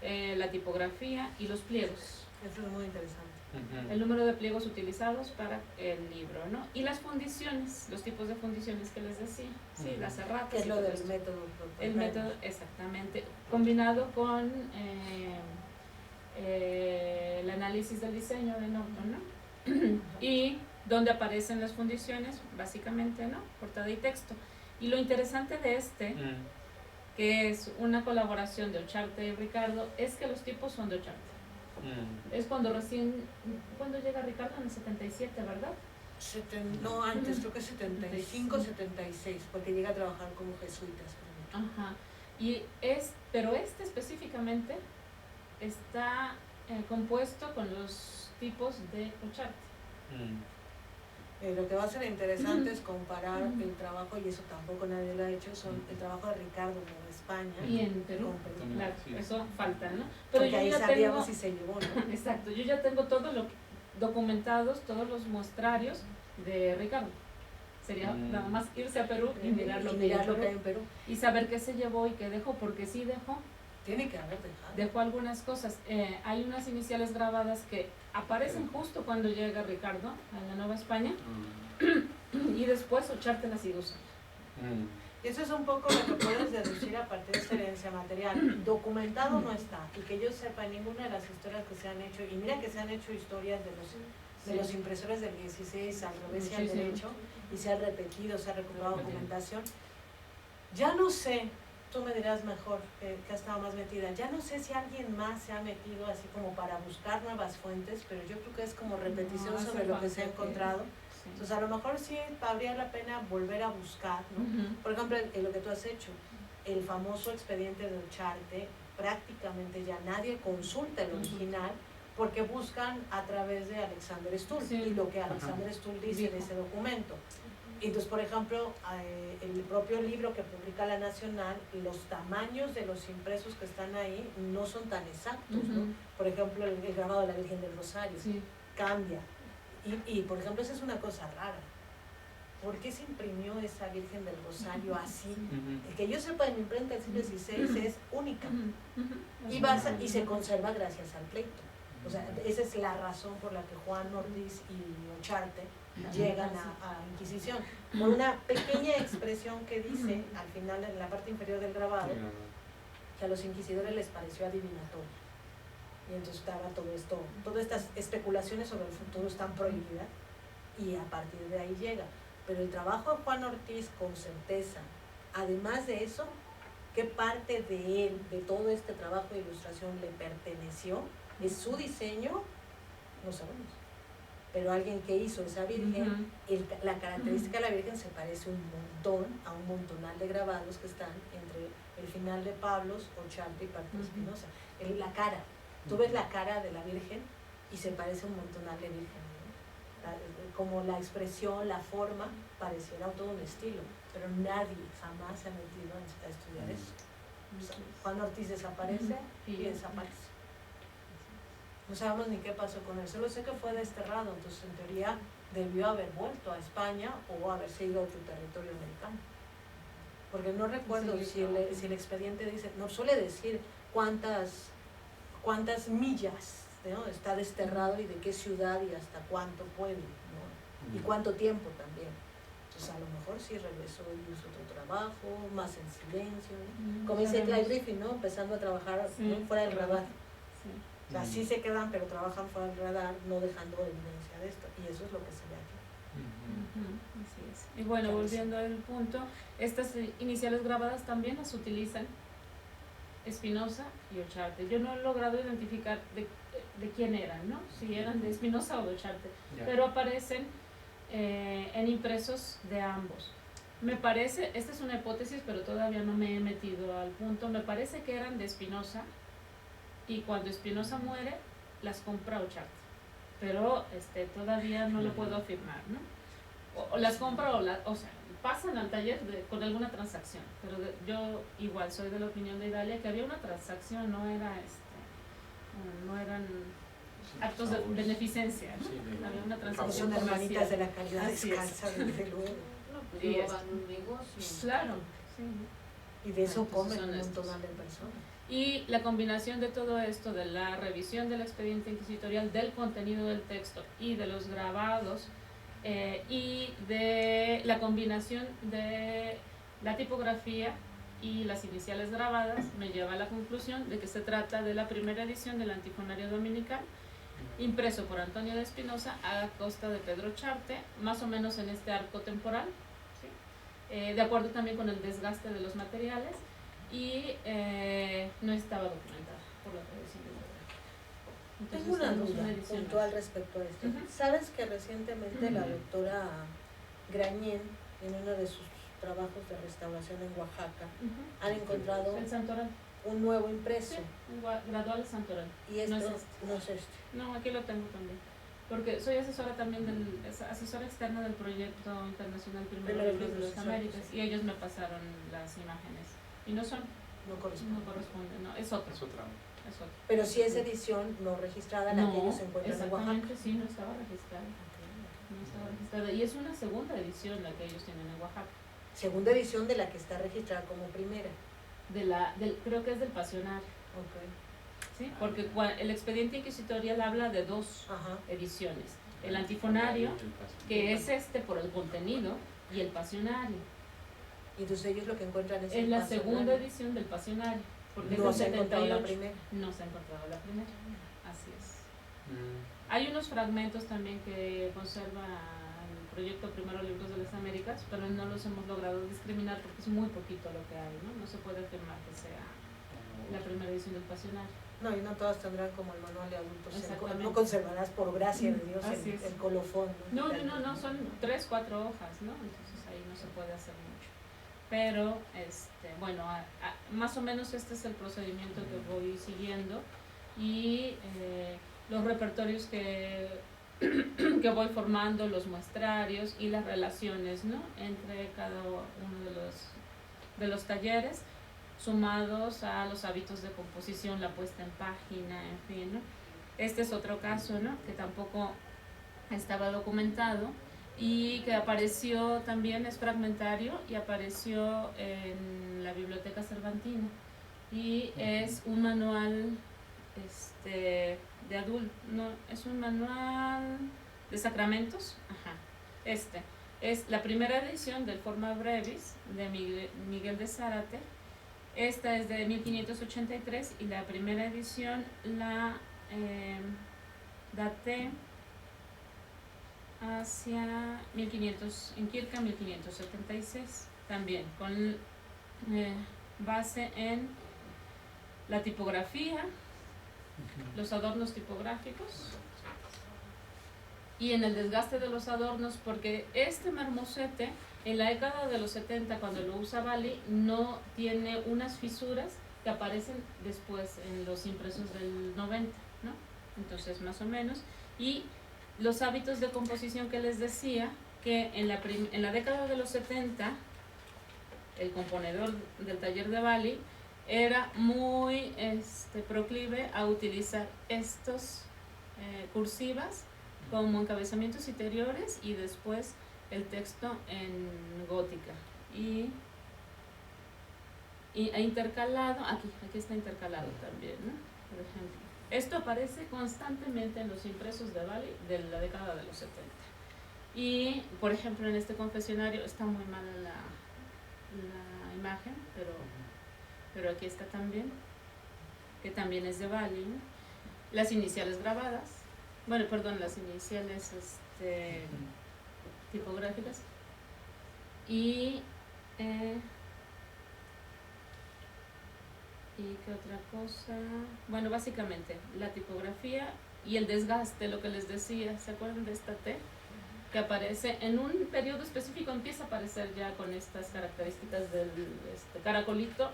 la tipografía y los pliegos. Eso es muy interesante. El número de pliegos utilizados para el libro, ¿no? Y las fundiciones, los tipos de fundiciones que les decía, sí, las erratas. Que es y lo todo del esto. método. El método, exactamente, combinado con el análisis del diseño de Norton, ¿no? Y donde aparecen las fundiciones, básicamente, ¿no? Portada y texto. Y lo interesante de que es una colaboración de Ocharte y Ricardo, es que los tipos son de Ocharte. Es cuando llega Ricardo en el 77, ¿verdad? No, antes, creo que 75, 76, porque llega a trabajar como jesuitas. Ajá. Pero específicamente está compuesto con los tipos de Ocharte. Lo que va a ser interesante es comparar el trabajo, y eso tampoco nadie lo ha hecho, son el trabajo de Ricardo en España Y en Perú, con Perú. claro, Sí. eso falta, ¿no? Porque yo ahí ya sabíamos tengo, si se llevó, ¿no? exacto, yo ya tengo todo lo documentados, todos los muestrarios de Ricardo. Sería nada más irse a Perú y mirar lo Y que hay mirar lo en que hay Perú en Perú. y saber qué se llevó y qué dejó, porque sí dejó. Tiene que haber dejado. Dejó algunas cosas. Hay unas iniciales grabadas que aparecen justo cuando llega Ricardo a la Nueva España y después Ocharte las iba usando. Y eso es un poco lo que puedes deducir a partir de esa herencia material. Documentado no está, y que yo sepa ninguna de las historias que se han hecho, y mira que se han hecho historias de los impresores del 16 al revés y al Muchísimo. derecho, y se ha repetido, se ha recuperado documentación. Ya no sé, tú me dirás mejor que has estado más metida, ya no sé si alguien más se ha metido así como para buscar nuevas fuentes, pero yo creo que es como repetición No, hace sobre lo que se ha falta que- encontrado. Sí. Entonces a lo mejor sí valdría la pena volver a buscar, ¿no? Ujú. Por ejemplo, en lo que tú has hecho, el famoso expediente de Ocharte, prácticamente ya nadie consulta el original porque buscan a través de Alexander Stull Sí. y lo que Alexander Stull dice en Dijo. ese documento. Entonces, por ejemplo, el propio libro que publica La Nacional, los tamaños de los impresos que están ahí no son tan exactos, ¿no? Ujú. Por ejemplo, el grabado de la Virgen del Rosario Sí. cambia. Y, por ejemplo, esa es una cosa rara. ¿Por qué se imprimió esa Virgen del Rosario así? El que yo sepa, en mi imprenta del siglo XVI es única. Y se conserva gracias al pleito. O sea, esa es la razón por la que Juan Ortiz y Ocharte llegan a Inquisición. Por una pequeña expresión que dice, al final, en la parte inferior del grabado, que a los inquisidores les pareció adivinatorio. Y entonces estaba todo esto, todas estas especulaciones sobre el futuro están prohibidas, y a partir de ahí llega. Pero el trabajo de Juan Ortiz, con certeza, además de eso, ¿qué parte de él, de todo este trabajo de ilustración le perteneció? ¿Es su diseño? No sabemos. Pero alguien que hizo esa Virgen, la característica de la Virgen se parece un montón a un montonal de grabados que están entre el final de Pablos, Ocharte y Parte de Espinosa. La cara, tú ves la cara de la Virgen y se parece un montonal de Virgen, ¿no? Como la expresión, la forma, pareciera todo un estilo, pero nadie jamás se ha metido a estudiar eso. O sea, Juan Ortiz desaparece y desaparece. No sabemos ni qué pasó con él, solo sé que fue desterrado, entonces en teoría debió haber vuelto a España o haberse ido a otro territorio americano. Porque no recuerdo si el expediente dice, no suele decir cuántas millas, ¿no? Está desterrado y de qué ciudad y hasta cuánto pueblo, ¿no? Y cuánto tiempo también. Entonces a lo mejor sí regresó y hizo otro trabajo, más en silencio, ¿no? Como dice Clive Griffin, ¿no? Empezando a trabajar, ¿no? Fuera del radar. Sí. O sea, sí se quedan, pero trabajan fuera del radar, no dejando evidencia de esto. Y eso es lo que se ve aquí. Así es. Y bueno, volviendo al punto, estas iniciales grabadas también las utilizan Espinosa y Ocharte. Yo no he logrado identificar de quién eran, ¿no? Si eran de Espinosa o de Ocharte, pero aparecen en impresos de ambos. Me parece, esta es una hipótesis, pero todavía no me he metido al punto, me parece que eran de Espinosa, y cuando Espinosa muere, las compra Ocharte. Pero todavía no lo puedo afirmar, ¿no? O las compra o sea, pasan al taller con alguna transacción. Pero yo igual soy de la opinión de Idalia que había una transacción, no eran actos de beneficencia, ¿no? Había una transacción Son hermanitas de comercial. la caridad Así descalza, desde luego. No, pues Y luego van un negocio. Claro, sí. Y de eso Entonces comen son un estos. montón de personas. Y la combinación de todo esto, de la revisión del expediente inquisitorial, del contenido del texto y de los grabados, y de la combinación de la tipografía y las iniciales grabadas, me lleva a la conclusión de que se trata de la primera edición del Antifonario Dominical, impreso por Antonio de Espinosa a costa de Pedro Ocharte, más o menos en este arco temporal, ¿sí? De acuerdo también con el desgaste de los materiales, y no estaba documentada por la tradición de la Entonces, Tengo una tenemos duda edición puntual respecto a esto. Ujú. ¿Sabes que recientemente la doctora Grañén, en uno de sus trabajos de restauración en Oaxaca, han encontrado el Santoral, un nuevo impreso? sí, un gradual Santoral. Y esto No no es es este. No, aquí lo tengo también. porque soy asesora también asesora externa del proyecto internacional Primero Primero Libros de Libros, las Américas, sí. y ellos me pasaron las imágenes y no No corresponde. no, es otro. Es otra. Es otro. Pero sí es edición no registrada la que ellos encuentran en Oaxaca. Exactamente, sí, no estaba registrada. No estaba registrada. Y es una segunda edición la que ellos tienen en Oaxaca. Segunda edición de la que está registrada como primera. Creo que es del Pasionario. Okay. ¿Sí? Porque el expediente inquisitorial habla de dos Ajá. ediciones. El antifonario, que es por el contenido, y el Pasionario. Y entonces ellos lo que encuentran es En la segunda edición del Pasionario. Porque no es se ha del encontrado la 78. primera. No se ha encontrado la primera. Así es. Hay unos fragmentos también que conserva el proyecto Primero Libros de las Américas, pero no los hemos logrado discriminar porque es muy poquito lo que hay, ¿no? No se puede afirmar que sea la primera edición del Pasionario. No, y no todas tendrán como el manual de adultos. Exactamente. No conservarás por gracia de Dios Así es. el colofón. No, son 3, 4 hojas, ¿no? Entonces ahí no se puede hacer mucho. Pero, bueno, más o menos este es el procedimiento que voy siguiendo y los repertorios que voy formando, los muestrarios y las relaciones, ¿no? Entre cada uno de los talleres, sumados a los hábitos de composición, la puesta en página, en fin, ¿no? Este es otro caso, ¿no? Que tampoco estaba documentado y que apareció también, es fragmentario y apareció en la Biblioteca Cervantina y es un manual de adulto, no, es un manual de sacramentos, ajá, es la primera edición del Forma Brevis de Miguel de Zárate. Esta es de 1583 y la primera edición la daté hacia 1500, en Quirca 1576, también con base en la tipografía, los adornos tipográficos y en el desgaste de los adornos, porque este marmosete en la década de los 70, cuando lo usa Bali, no tiene unas fisuras que aparecen después en los impresos del 90, ¿no? Entonces, más o menos. Y los hábitos de composición que les decía, que en la década de los 70, el componedor del taller de Bali era muy proclive a utilizar estos cursivas como encabezamientos interiores y después el texto en gótica y intercalado, aquí está intercalado también, ¿no? Por ejemplo, esto aparece constantemente en los impresos de Bali de la década de los 70 y por ejemplo en este confesionario está muy mala la imagen, pero aquí está también, que también es de Bali, ¿no? Las iniciales grabadas, las iniciales tipográficas y qué otra cosa, bueno, básicamente la tipografía y el desgaste, lo que les decía, ¿se acuerdan de esta T? Que aparece en un periodo específico, empieza a aparecer ya con estas características del caracolito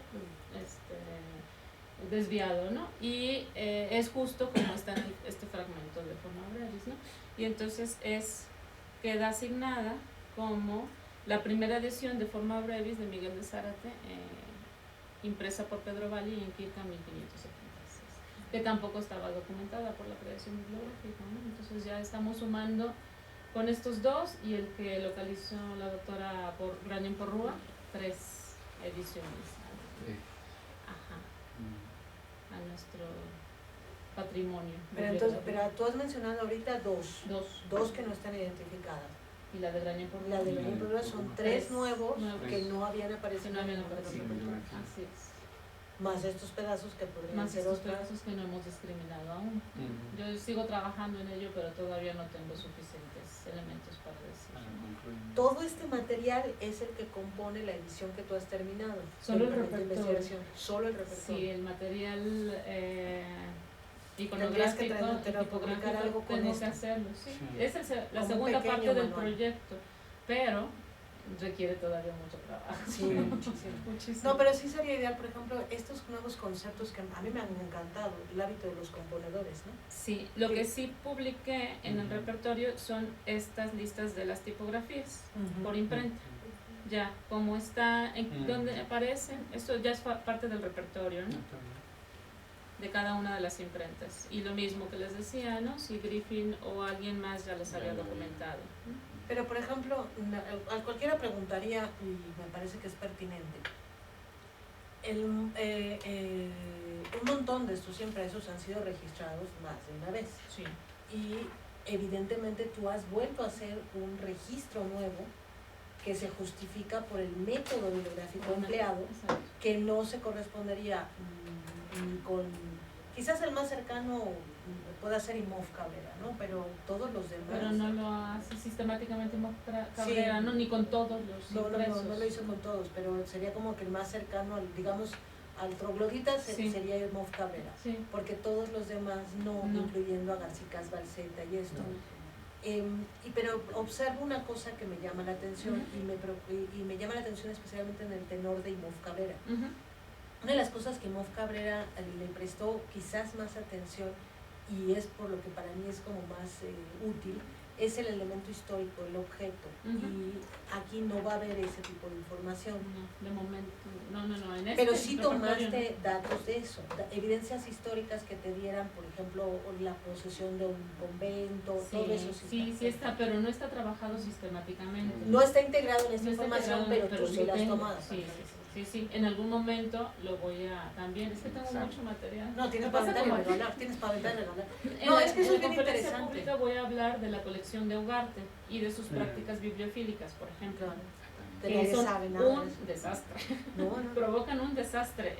desviado, ¿no? Y es justo como está en este fragmento de Forma Brevis, ¿no? Y entonces queda asignada como la primera edición de Forma Brevis de Miguel de Zárate, impresa por Pedro Bali en Quirca 1576, que tampoco estaba documentada por la creación bibliográfica, ¿no? Entonces ya estamos sumando con estos dos y el que localizó la doctora Grañón Porrúa, 3 ediciones. Ajá. A nuestro patrimonio. Pero tú has mencionado ahorita dos que no están identificadas. Y la de Grañón Porrúa. La de Grañón Porrúa son 3 nuevos que no habían Que aparecido. no habían aparecido. Así es. Más estos pedazos que podrían Más ser estos otros. pedazos que no hemos discriminado aún. Yo sigo trabajando en ello, pero todavía no tengo suficientes elementos para decir. Todo este material es el que compone la edición que tú has terminado. Solo el proyecto de repertorio. investigación. Solo el repertorio. Sí, el material Tendrías que iconográfico, publicar algo con tengo esto. que hacerlo, sí. Sí. Esa es la Como un segunda pequeño parte del manual. proyecto, pero requiere todavía mucho trabajo. Sí, muchísimo. Muchísimo. No, pero sí sería ideal, por ejemplo, estos nuevos conceptos que a mí me han encantado, el hábito de los componedores, ¿no? Sí, lo Sí. que sí publiqué en el repertorio son estas listas de las tipografías por imprenta. Ya, como está, en donde aparecen, esto ya es parte del repertorio, ¿no? De cada una de las imprentas. Y lo mismo que les decía, ¿no? Si Griffin o alguien más ya les había documentado, ¿no? Pero, por ejemplo, a cualquiera preguntaría, y me parece que es pertinente, un montón de estos impresos han sido registrados más de una vez. Sí. Y evidentemente tú has vuelto a hacer un registro nuevo que se justifica por el método bibliográfico empleado, Exacto. que no se correspondería con, quizás el más cercano pueda ser Imhoff Cabrera, ¿no? Pero todos los demás. Pero no lo hace sistemáticamente Cabrera, Sí. ¿no? Ni con todos los impresos. No lo hizo con todos, pero sería como que el más cercano, digamos, al troglodita Sí. sería Imhoff Cabrera, Sí. porque todos los demás no. Incluyendo a García Balseta y esto. Pero observo una cosa que me llama la atención y me llama la atención especialmente en el tenor de Imhoff Cabrera. Una de las cosas que Imhoff Cabrera le prestó quizás más atención, y es por lo que para mí es como más útil, es el elemento histórico, el objeto. Y aquí no va a haber ese tipo de información. No, de momento, no, en este Pero sí repertorio tomaste datos de eso, evidencias históricas que te dieran, por ejemplo, la posesión de un convento, todo eso. Sí está, pero no está trabajado sistemáticamente. No está integrado en esta No está información, integrado, pero tú sí la has tengo. tomado. Sí, en algún momento lo voy a también, es que tengo mucho material. No, tienes Me para pasa aventar y como- regalar, tienes para aventar y regalar. En No, la- es que eso es en la bien conferencia interesante. pública voy a hablar de la colección de Ugarte y de sus prácticas bibliofílicas, por ejemplo, Claro. De que nadie son sabe nada de un eso. desastre. No. Provocan un desastre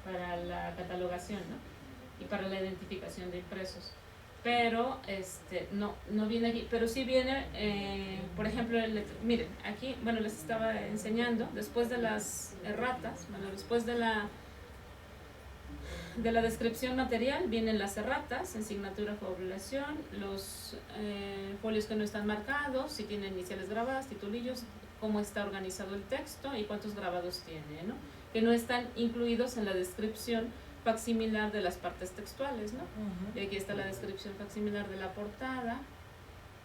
para la catalogación, ¿no? Y para la identificación de impresos. Pero no viene aquí, pero sí viene, por ejemplo, miren, aquí, bueno, les estaba enseñando, después de las erratas, después de la descripción material, vienen las erratas, ensignatura, fabulación, los folios que no están marcados, si tienen iniciales grabadas, titulillos, cómo está organizado el texto y cuántos grabados tiene, ¿no? Que no están incluidos en la descripción facsimilar de las partes textuales, ¿no? Y aquí está la descripción facsimilar de la portada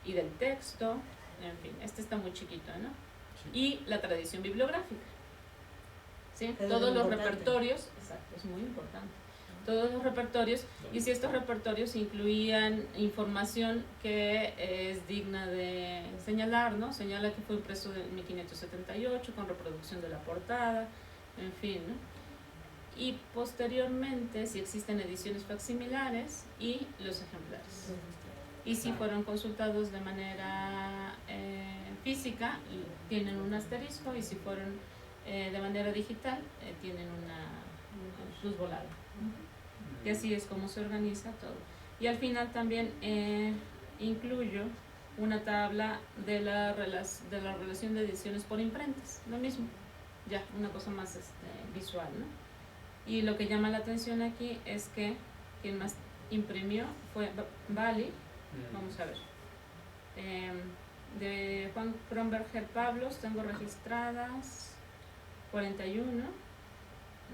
y del texto, en fin, está muy chiquito, ¿no? Y la tradición bibliográfica, ¿sí? Todos los repertorios, exacto, es muy importante. Todos los repertorios, y si estos repertorios incluían información que es digna de señalar, ¿no? Señala que fue impreso en 1578 con reproducción de la portada, en fin, ¿no? Y posteriormente si existen ediciones facsimilares y los ejemplares. Y si fueron consultados de manera física, tienen un asterisco, y si fueron de manera digital, tienen una luz volada. Y así es como se organiza todo. Y al final también incluyo una tabla de la relación de ediciones por imprentas, lo mismo, ya, una cosa más visual, ¿no? Y lo que llama la atención aquí es que quien más imprimió fue Bali, vamos a ver, de Juan Kronberger Pablos tengo registradas 41,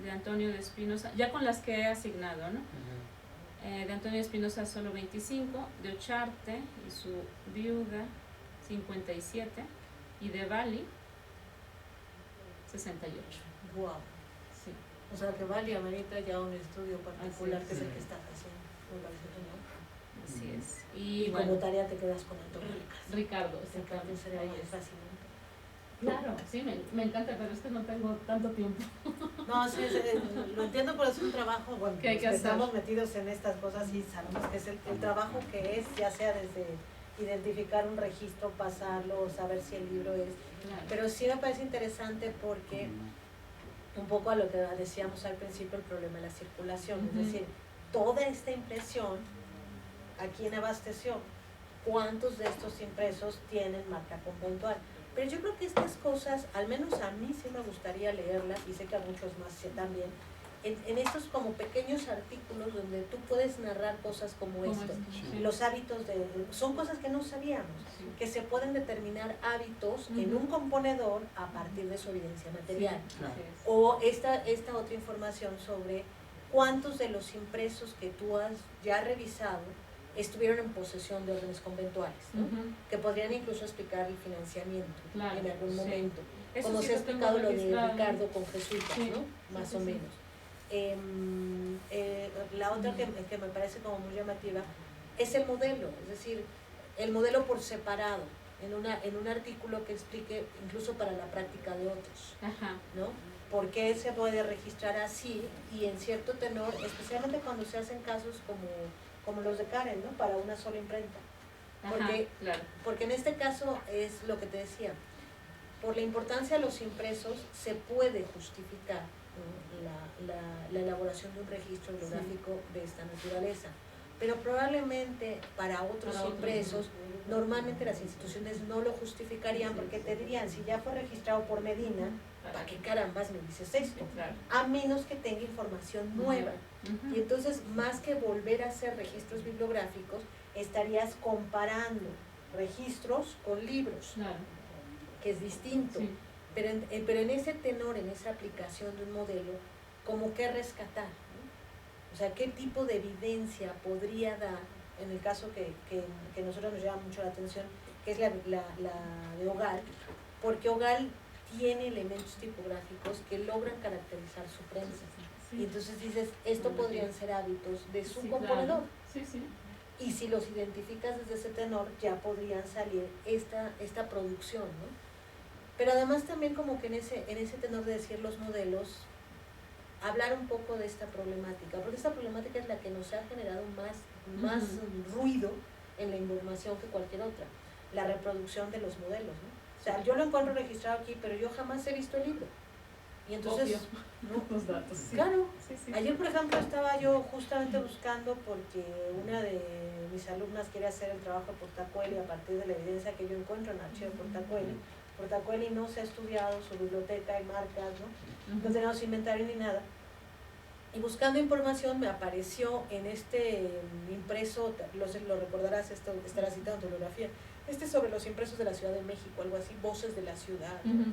de Antonio de Espinosa, ya con las que he asignado, ¿no? De Antonio de Espinosa solo 25, de Ocharte y su viuda 57, y de Bali 68. Wow. Sí. O sea que Bali amerita ya un estudio particular, Así es. que es el que estás haciendo. Me parece genial. Así es. Y bueno, como tarea te quedas con Antonio Ricardo, Ricardo exactamente. sería Ahí muy es. fascinante. Claro, sí, me encanta, pero es que no tengo tanto tiempo. No, sí, lo entiendo, pero es un trabajo, bueno, Que hay que los hacer. estamos metidos en estas cosas y sabemos que es el trabajo que es, ya sea desde identificar un registro, pasarlo, saber si el libro es. Claro. Pero sí me parece interesante porque un poco a lo que decíamos al principio, el problema de la circulación, es decir, toda esta impresión, ¿a quién abasteció? ¿Cuántos de estos impresos tienen marca conventual? Pero yo creo que estas cosas, al menos a mí sí me gustaría leerlas, y sé que a muchos más sí también, en estos como pequeños artículos donde tú puedes narrar cosas como esto, Sí. los hábitos son cosas que no sabíamos, Sí. que se pueden determinar hábitos en Ujú. un componedor a partir de su evidencia material. Sí, Claro. así es. O esta otra información sobre cuántos de los impresos que tú has ya revisado estuvieron en posesión de órdenes conventuales, ¿no? Ujú. Que podrían incluso explicar el financiamiento Claro, en algún sí. momento. Eso Como sí se ha lo tengo explicado lo de registrado. Ricardo con jesuitas, Sí, ¿no? Más sí, o sí. menos. La otra que me parece como muy llamativa es el modelo, es decir, el modelo por separado, en un artículo que explique incluso para la práctica de otros, Ajá. ¿no? ¿Por qué se puede registrar así y en cierto tenor, especialmente cuando se hacen casos como los de Karen, ¿no? Para una sola imprenta? Ajá, Porque, claro. porque en este caso es lo que te decía, por la importancia de los impresos se puede justificar, ¿no? la elaboración de un registro biográfico de esta naturaleza. Pero probablemente para otros Para otros, impresos, normalmente las instituciones no lo justificarían porque te dirían, si ya fue registrado por Medina, ¿para qué carambas me dices esto? Claro. A menos que tenga información nueva. Ujú. Y entonces, más que volver a hacer registros bibliográficos, estarías comparando registros con libros, Claro. que es distinto. Sí. Pero en ese tenor, en esa aplicación de un modelo, como que rescatar, ¿no? O sea, qué tipo de evidencia podría dar, en el caso que nosotros nos llama mucho la atención, que es la de Hogar, porque Hogar tiene elementos tipográficos que logran caracterizar su prensa. Sí. Y entonces dices, esto podrían ser hábitos de su Sí, componedor. claro. Sí, sí. Y si los identificas desde ese tenor, ya podrían salir esta producción, ¿no? Pero además también como que en ese tenor de decir los modelos, hablar un poco de esta problemática, porque esta problemática es la que nos ha generado más ruido en la información que cualquier otra, la reproducción de los modelos, ¿no? O sea, yo lo encuentro registrado aquí, pero yo jamás he visto el libro. Y entonces, Obvio. ¿no? Los datos. Sí. Claro, Sí, sí. ayer por ejemplo estaba yo justamente buscando porque una de mis alumnas quiere hacer el trabajo de Portacueli a partir de la evidencia que yo encuentro en el archivo de Portacueli. Portacueli no se ha estudiado su biblioteca y marcas, ¿no? No tenemos inventario ni nada. Y buscando información me apareció en este impreso, lo recordarás, estará citado en tu bibliografía, sobre los impresos de la Ciudad de México, algo así, Voces de la Ciudad, ¿no?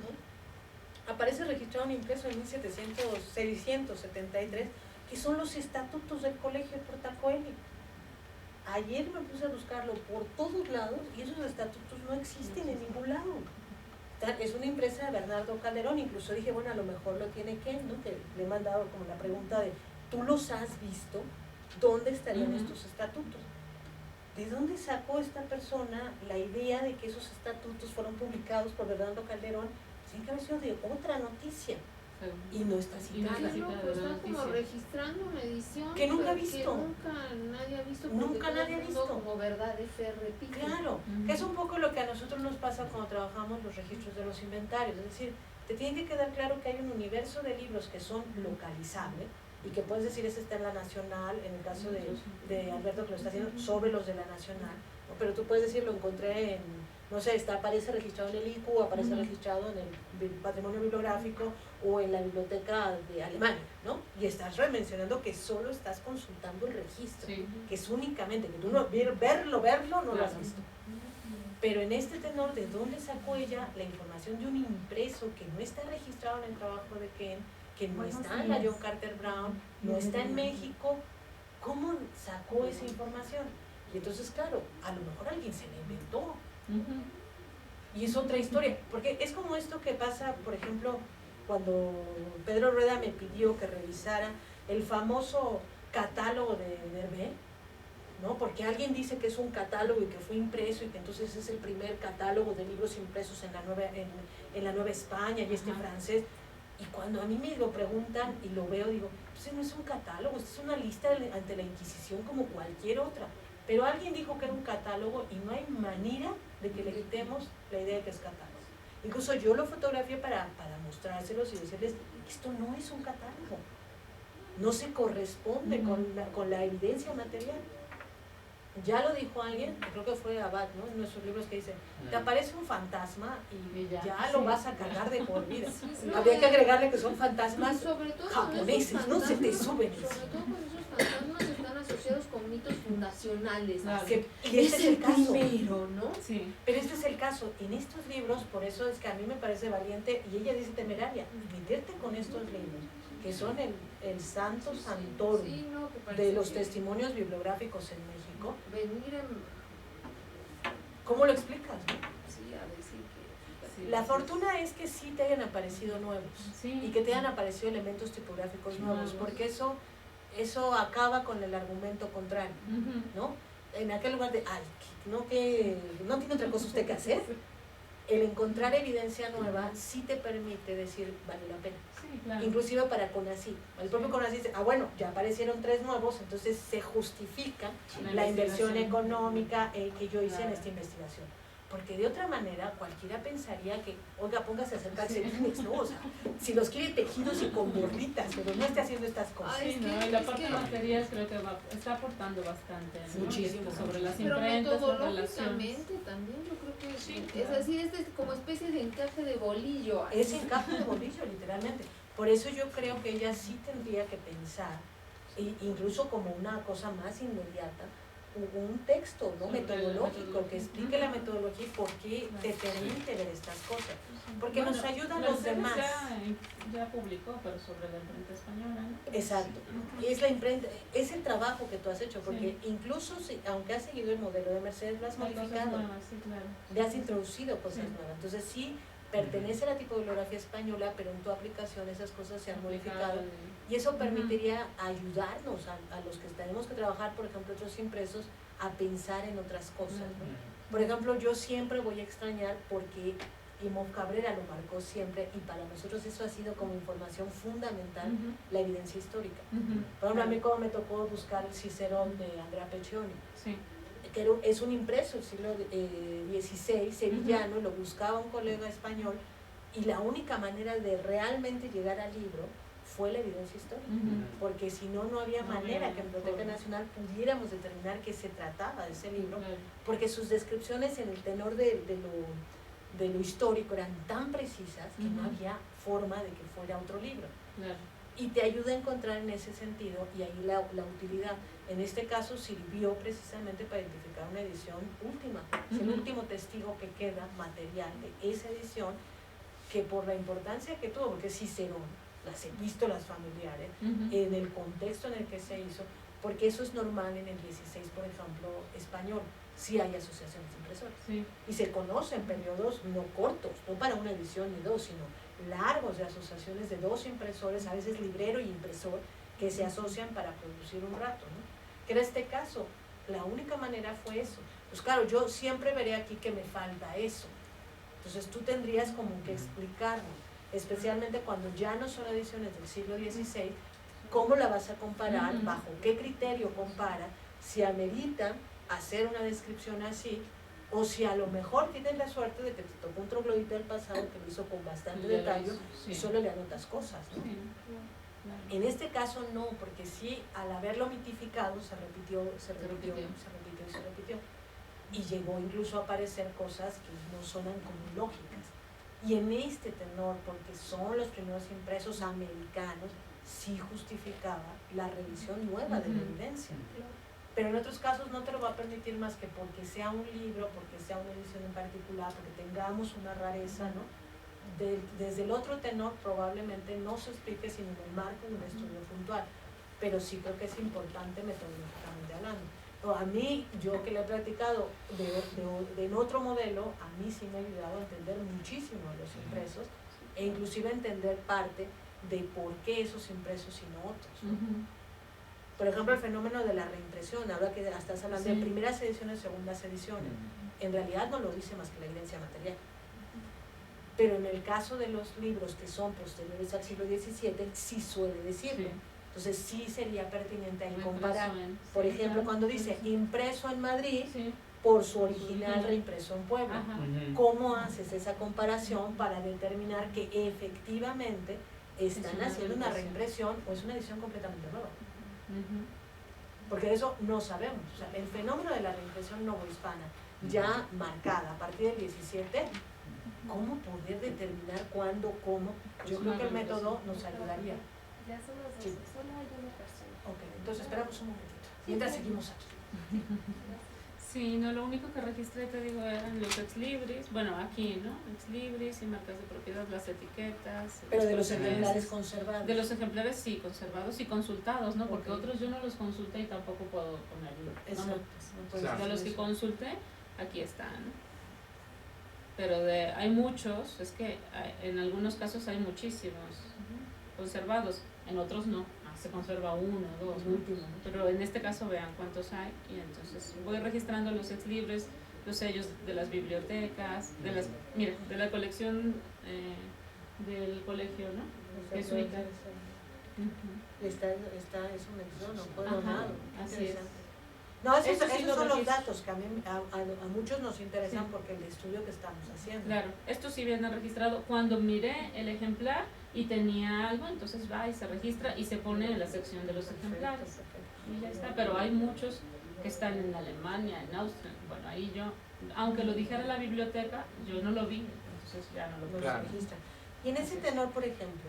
Aparece registrado un impreso en 673, que son los estatutos del Colegio de Portacueli. Ayer me puse a buscarlo por todos lados y esos estatutos no existen en ningún lado. Es una impresa de Bernardo Calderón, incluso dije, bueno, a lo mejor lo tiene Ken, ¿no? Que le he mandado como la pregunta de, ¿tú los has visto? ¿Dónde estarían estos estatutos? ¿De dónde sacó esta persona la idea de que esos estatutos fueron publicados por Bernardo Calderón? Tiene que haber sido de otra noticia y no está Y no citada. está Qué loco, citada la están como noticia. registrando una edición Que nunca ha pero visto. que nunca nadie ha visto. Nunca porque todo nadie ha el mundo visto. Como verdad de fe repite. Claro, que es un poco lo que a nosotros nos pasa cuando trabajamos los registros de los inventarios, es decir, te tiene que quedar claro que hay un universo de libros que son localizables y que puedes decir ese está en la Nacional, en el caso de Alberto que lo está haciendo, sobre los de la Nacional, ¿no? Pero tú puedes decir, lo encontré en, no sé, aparece registrado en el IQ, aparece registrado en el patrimonio bibliográfico o en la biblioteca de Alemania, ¿no? Y estás mencionando que solo estás consultando el registro, Sí. que es únicamente, que tú no, verlo, no lo has Claro. visto. Pero en este tenor, ¿de dónde sacó ella la información de un impreso que no está registrado en el trabajo de Ken, que no está en la John Carter Brown, no está en México? ¿Cómo sacó esa información? Y entonces, claro, a lo mejor alguien se la inventó. Y es otra historia, porque es como esto que pasa, por ejemplo, cuando Pedro Rueda me pidió que revisara el famoso catálogo de Derbe, ¿no? Porque alguien dice que es un catálogo y que fue impreso y que entonces es el primer catálogo de libros impresos en la Nueva España y este francés. Y cuando a mí me lo preguntan y lo veo, digo, pues no es un catálogo, esto es una lista ante la Inquisición como cualquier otra. Pero alguien dijo que era un catálogo y no hay manera de que le quitemos la idea de que es catálogo. Incluso yo lo fotografié para mostrárselos y decirles, esto no es un catálogo, no se corresponde con la evidencia material. Ya lo dijo alguien, creo que fue Abad, ¿no? En nuestros libros que dice, te aparece un fantasma y ya lo vas a cargar de por vida. Habría que agregarle que son fantasmas japoneses, no se te suben. Sobre todo cuando esos fantasmas están asociados con mitos fundacionales. Y este es el caso. Primero, ¿no? Sí. Pero este es el caso. En estos libros, por eso es que a mí me parece valiente, y ella dice temeraria, meterte con estos libros, que son el santo santorum Sí, no, que parece de los que testimonios bibliográficos en México. venir en... ¿Cómo lo explicas? Sí, a decir que... Sí. La fortuna es que sí te hayan aparecido nuevos Sí. y que te hayan aparecido elementos tipográficos nuevos, porque eso acaba con el argumento contrario, Ujú. ¿no? En aquel lugar de, ay, que no tiene otra cosa usted que hacer, el encontrar evidencia nueva sí te permite decir, vale la pena. Sí, claro. Inclusive para CONACYT. El propio CONACYT dice, bueno, ya aparecieron 3 nuevos, entonces se justifica la inversión económica que yo hice en esta investigación. Porque de otra manera, cualquiera pensaría que, oiga, póngase a hacer calcetines, ¿no? O sea, si los quiere tejidos y con borlitas, pero no esté haciendo estas cosas. Sí, ¿no? Y la parte de materias creo que está aportando bastante, ¿no? Muchísimo. Sobre las Pero imprentas, las relaciones. metodológicamente también yo creo que Sí, es claro. así, es como especie de encaje de bolillo. Es encaje de bolillo, literalmente. Por eso yo creo que ella sí tendría que pensar, incluso como una cosa más inmediata, un texto, ¿no? Metodológico que explique la metodología y por qué te permite ver estas cosas. Porque nos ayudan los demás. Ya publicó, pero sobre la imprenta española, ¿no? Exacto. Es la imprenta, es el trabajo que tú has hecho, porque incluso aunque has seguido el modelo de Mercedes, lo has Hay cosas modificado, nuevas, sí, claro. le has introducido cosas Sí. nuevas. Entonces sí, pertenece a la tipografía española, pero en tu aplicación esas cosas se han modificado. Y eso permitiría ayudarnos a los que tenemos que trabajar, por ejemplo, otros impresos, a pensar en otras cosas, ¿no? Por ejemplo, yo siempre voy a extrañar porque Imov Cabrera lo marcó siempre y para nosotros eso ha sido como información fundamental, la evidencia histórica. Por ejemplo, a mí como me tocó buscar el Cicerón de Andrea Peccioni, Sí. que es un impreso del siglo XVI, sevillano, y lo buscaba un colega español, y la única manera de realmente llegar al libro fue la evidencia histórica, porque si no, no había manera que en Biblioteca Nacional pudiéramos determinar qué se trataba de ese libro, porque sus descripciones en el tenor de lo histórico eran tan precisas que no había forma de que fuera otro libro. Claro. Y te ayuda a encontrar en ese sentido, y ahí la utilidad. En este caso sirvió precisamente para identificar una edición última, es el último testigo que queda material de esa edición, que por la importancia que tuvo, porque es Cicerón, las epístolas familiares, en el contexto en el que se hizo, porque eso es normal en el 16, por ejemplo, español, sí hay asociaciones de impresores, Sí. y se conocen periodos no cortos, no para una edición ni dos, sino largos de asociaciones de 2 impresores, a veces librero y impresor, que se asocian para producir un rato, ¿no? Que era este caso, la única manera fue eso. Pues claro, yo siempre veré aquí que me falta eso, entonces tú tendrías como que explicarme, especialmente cuando ya no son ediciones del siglo XVI, cómo la vas a comparar, bajo qué criterio compara, si amerita hacer una descripción así, o si a lo mejor tienes la suerte de que te tocó un troglodita del pasado que lo hizo con bastante detalle y solo le anotas cosas, ¿no? Sí. En este caso no, porque sí, al haberlo mitificado se repitió. Y llegó incluso a aparecer cosas que no sonan como lógicas. Y en este tenor, porque son los primeros impresos americanos, sí justificaba la revisión nueva de la evidencia. Pero en otros casos no te lo va a permitir más que porque sea un libro, porque sea una edición en particular, porque tengamos una rareza, ¿no? Desde el otro tenor probablemente no se explique sino en el marco de un estudio puntual, pero sí creo que es importante metodológicamente hablando. A mí, yo que le he practicado en otro modelo, a mí sí me ha ayudado a entender muchísimo a los impresos e inclusive entender parte de por qué esos impresos y no otros. Por ejemplo, el fenómeno de la reimpresión, ahora que estás hablando de primeras ediciones, segundas ediciones, en realidad no lo dice más que la evidencia material. Pero en el caso de los libros que son posteriores al siglo XVII, sí suele decirlo. Entonces sí sería pertinente ahí comparar. Por ejemplo, cuando dice impreso en Madrid, por su original reimpreso en Puebla. ¿Cómo haces esa comparación para determinar que efectivamente están haciendo una reimpresión o es una edición completamente nueva? porque de eso no sabemos. O sea, el fenómeno de la reimpresión novohispana, ya marcada a partir del 17, ¿cómo poder determinar cuándo, cómo? Yo creo que el método nos ayudaría. Ya son las 12, solo hay una persona. Ok, entonces esperamos un momentito, mientras seguimos aquí. Sí, no, lo único que registré, te digo, eran los ex libris, bueno, aquí, ¿no? Ex libris y marcas de propiedad, las etiquetas. Pero de los procedencias. ejemplares conservados. De los ejemplares sí, conservados y consultados, ¿no? Porque Ok. otros yo no los consulté y tampoco puedo ponerlo. Exacto. No, puedes de hacer los que eso. consulté, aquí están. Pero hay muchos, es que en algunos casos hay muchísimos conservados, en otros no. Se conserva uno, dos, ¿no? Pero en este caso vean cuántos hay y entonces voy registrando los ex libres, los sellos de las bibliotecas, de la colección del colegio, ¿no? Jesuita. Está eso mencionado, fue Ajá, donado. así Interesante. No, esos sí lo son los registro. datos que a muchos nos interesan Sí. porque el estudio que estamos haciendo. Claro, esto sí viene registrado cuando miré el ejemplar y tenía algo, entonces va y se registra y se pone en la sección de los ejemplares. Y ya está, pero hay muchos que están en Alemania, en Austria. Bueno, ahí yo, aunque lo dijera la biblioteca, yo no lo vi, entonces ya no lo No puedo se Claro. registra. Y en ese tenor, por ejemplo,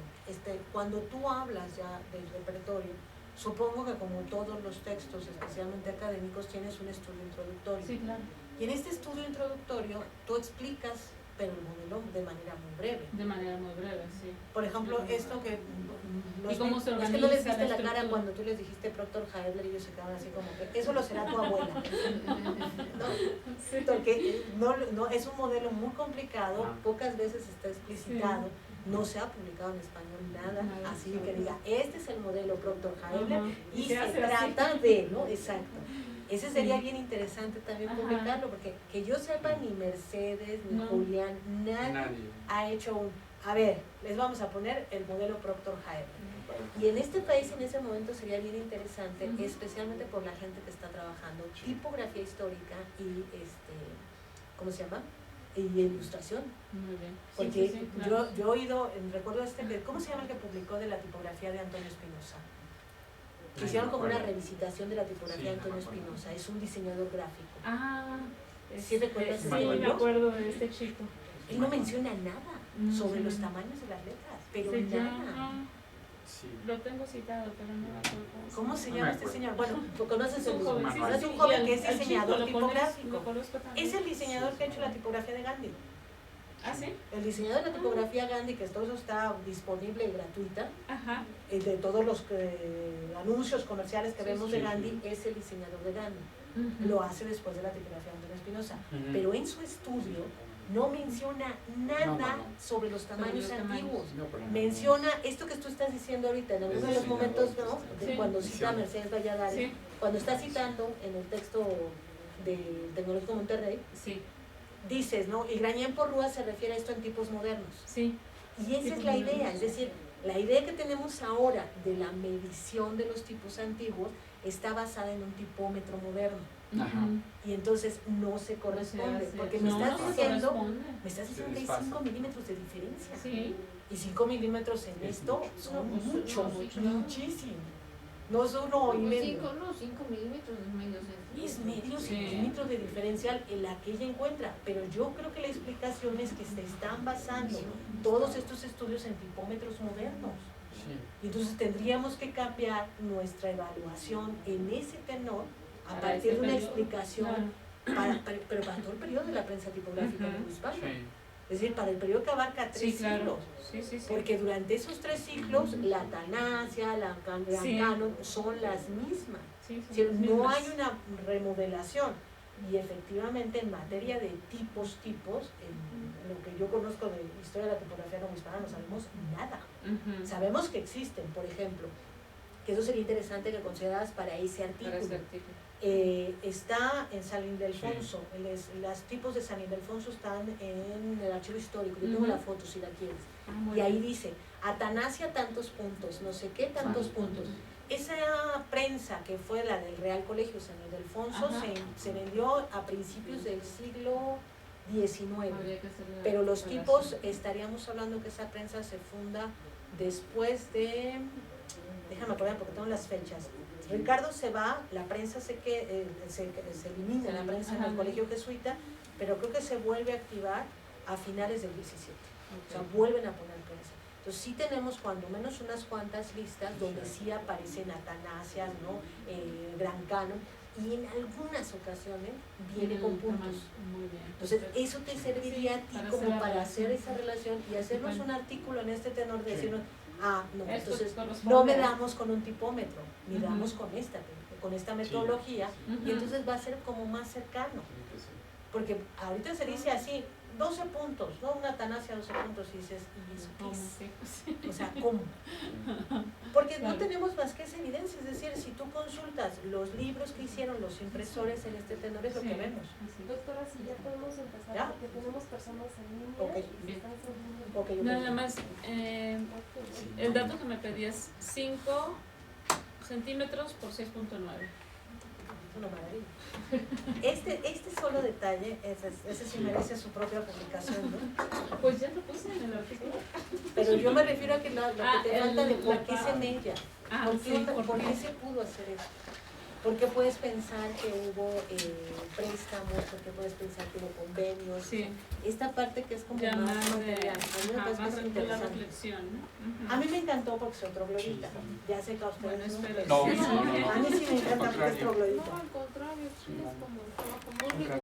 cuando tú hablas ya del repertorio, supongo que como todos los textos, especialmente académicos, tienes un estudio introductorio. Sí, claro. Y en este estudio introductorio tú explicas, pero el modelo de manera muy breve. De manera muy breve, sí. Por ejemplo, esto que... ¿Y cómo se es que organiza no les la viste la cara estructura? cuando tú les dijiste Proctor Haebler y ellos se quedaron así como que eso lo será tu abuela. ¿No? Porque no, es un modelo muy complicado, Ah. pocas veces está explicitado, no se ha publicado en español nada, Nada, así sí. que diga, este es el modelo Proctor Haebler Ajá. y Se se hace así. trata de, ¿no? Exacto. Ese sería Sí. bien interesante también Ajá. publicarlo, porque que yo sepa ni Mercedes, ni No. Julián, nadie Nadie. ha hecho un, a ver, les vamos a poner el modelo Proctor Haebler. Y en este país en ese momento sería bien interesante, Ujú. especialmente por la gente que está trabajando tipografía histórica y ¿cómo se llama? Y ilustración. Muy bien. Porque Sí, claro. yo he oído, recuerdo ¿cómo se llama el que publicó de la tipografía de Antonio Espinosa? Que hicieron como una revisitación de la tipografía de Sí, no Antonio me acuerdo. Espinosa, es un diseñador gráfico. Ah, ¿Sí recuerdas sí, ese me modelo? acuerdo de este chico. Él no menciona nada No, sobre sí. los tamaños de las letras, pero Se nada. llama- Sí. Lo tengo citado, pero no me acuerdo. ¿Cómo se No llama me este acuerdo. señor? Bueno, conoces Es el un joven, mismo. sí, Es sí, un sí, joven y que es al chico diseñador lo tipográfico. conozco también. Es el diseñador que ha hecho la tipografía de Gandhi. ¿Ah, sí? El diseñador de la tipografía Gandhi, que todo eso está disponible y gratuita, Ajá. de todos los anuncios comerciales que Sí, vemos sí, de sí. Gandhi, es el diseñador de Gandhi. Ujú. Lo hace después de la tipografía de Antonio Espinosa. Ujú. Pero en su estudio no menciona nada No, no. sobre los tamaños los tamaños. antiguos. No, pero no. Menciona esto que tú estás diciendo ahorita en algunos de los momentos, ¿no? De Sí. cuando cita Mercedes Valladares, Sí, cuando está citando en el texto del Tecnológico Monterrey, sí, dices, ¿no? Y Grañén por Rúa se refiere a esto en tipos modernos. sí. Y esa es la idea, es decir, la idea que tenemos ahora de la medición de los tipos antiguos está basada en un tipómetro moderno. Ajá. Ujú. Y entonces no se corresponde, hace. porque No, me estás no se diciendo, corresponde. me estás Se diciendo que hay desfasa. 5 milímetros de diferencia. Sí. Y 5 milímetros en Es esto mucho. son No, pues, mucho, no, mucho. muchísimo. No es 1 y medio. 5 milímetros es medio centímetro. Es medio Sí. centímetro de diferencial en la que ella encuentra, pero yo creo que la explicación es que se están basando todos estos estudios en tipómetros modernos. Sí. Y entonces tendríamos que cambiar nuestra evaluación en ese tenor a Para partir ese de una periodo, explicación, claro. pero para todo el periodo de la prensa tipográfica Ujú. hispana. Sí. Es decir, para el periodo que abarca 3 Sí, claro. siglos. Sí, sí, sí. Porque durante esos 3 siglos, la Tanasia, la Sí. Canon son las mismas. Sí, Es sí, decir, las no mismas. hay una remodelación. Y efectivamente, en materia de tipos, en lo que yo conozco de historia de la tipografía novohispana, no sabemos nada. Ujú. Sabemos que existen, por ejemplo, que eso sería interesante que consideraras para ese artículo. Para ese artículo. Está en San Ildefonso, los tipos de San Ildefonso están en el archivo histórico, yo tengo Ujú. la foto si la quieres, Ah, muy y ahí bien. dice, Atanasia tantos puntos, no sé qué tantos Ah, puntos. Esa prensa que fue la del Real Colegio San Ildefonso Ajá. se vendió a principios del siglo XIX, Habría que hacer la pero los relación. tipos, estaríamos hablando que esa prensa se funda después de déjame acordar porque tengo las fechas. Ricardo se va, la prensa se elimina, la prensa en el colegio jesuita, pero creo que se vuelve a activar a finales del 17. O sea, vuelven a poner prensa. Entonces sí tenemos cuando menos unas cuantas listas donde sí aparecen Atanasias, ¿no? Gran Canon, y en algunas ocasiones viene con puntos. Muy bien. Entonces eso te serviría a ti como para hacer esa relación y hacernos un artículo en este tenor de decirnos, no, entonces no medamos con un tipómetro, midamos con esta metodología, y entonces va a ser como más cercano. Porque ahorita se dice así, 12 puntos, ¿no? Una Atanasia 12 puntos, y dices, ¿y eso qué es? O sea, ¿cómo? Porque no tenemos más que esa evidencia, es decir, si tú consultas los libros que hicieron los impresores en este tenor, es lo que vemos. Doctora, si ya podemos empezar, ¿Ya? porque tenemos personas en línea y están saliendo. Nada más, el dato que me pedí es 5 centímetros por 6.9. Una maravilla. Este solo detalle, ese sí merece su propia publicación, ¿no? Pues ya lo puse en el artículo. Pero yo me refiero a que lo que te falta de por qué se mella. ¿Por qué se pudo hacer eso? ¿Por qué puedes pensar que hubo préstamos? ¿Por qué puedes pensar que hubo convenios? Sí. Esta parte que es como Ya más más material. A mí me parece que es de la interesante. reflexión, ¿no? A mí me encantó porque es otro glorita. Ya sé que a ustedes Bueno, espero. pero No, sí, no, a mí sí me encanta porque es otro glorita. No, al contrario, sí, es como un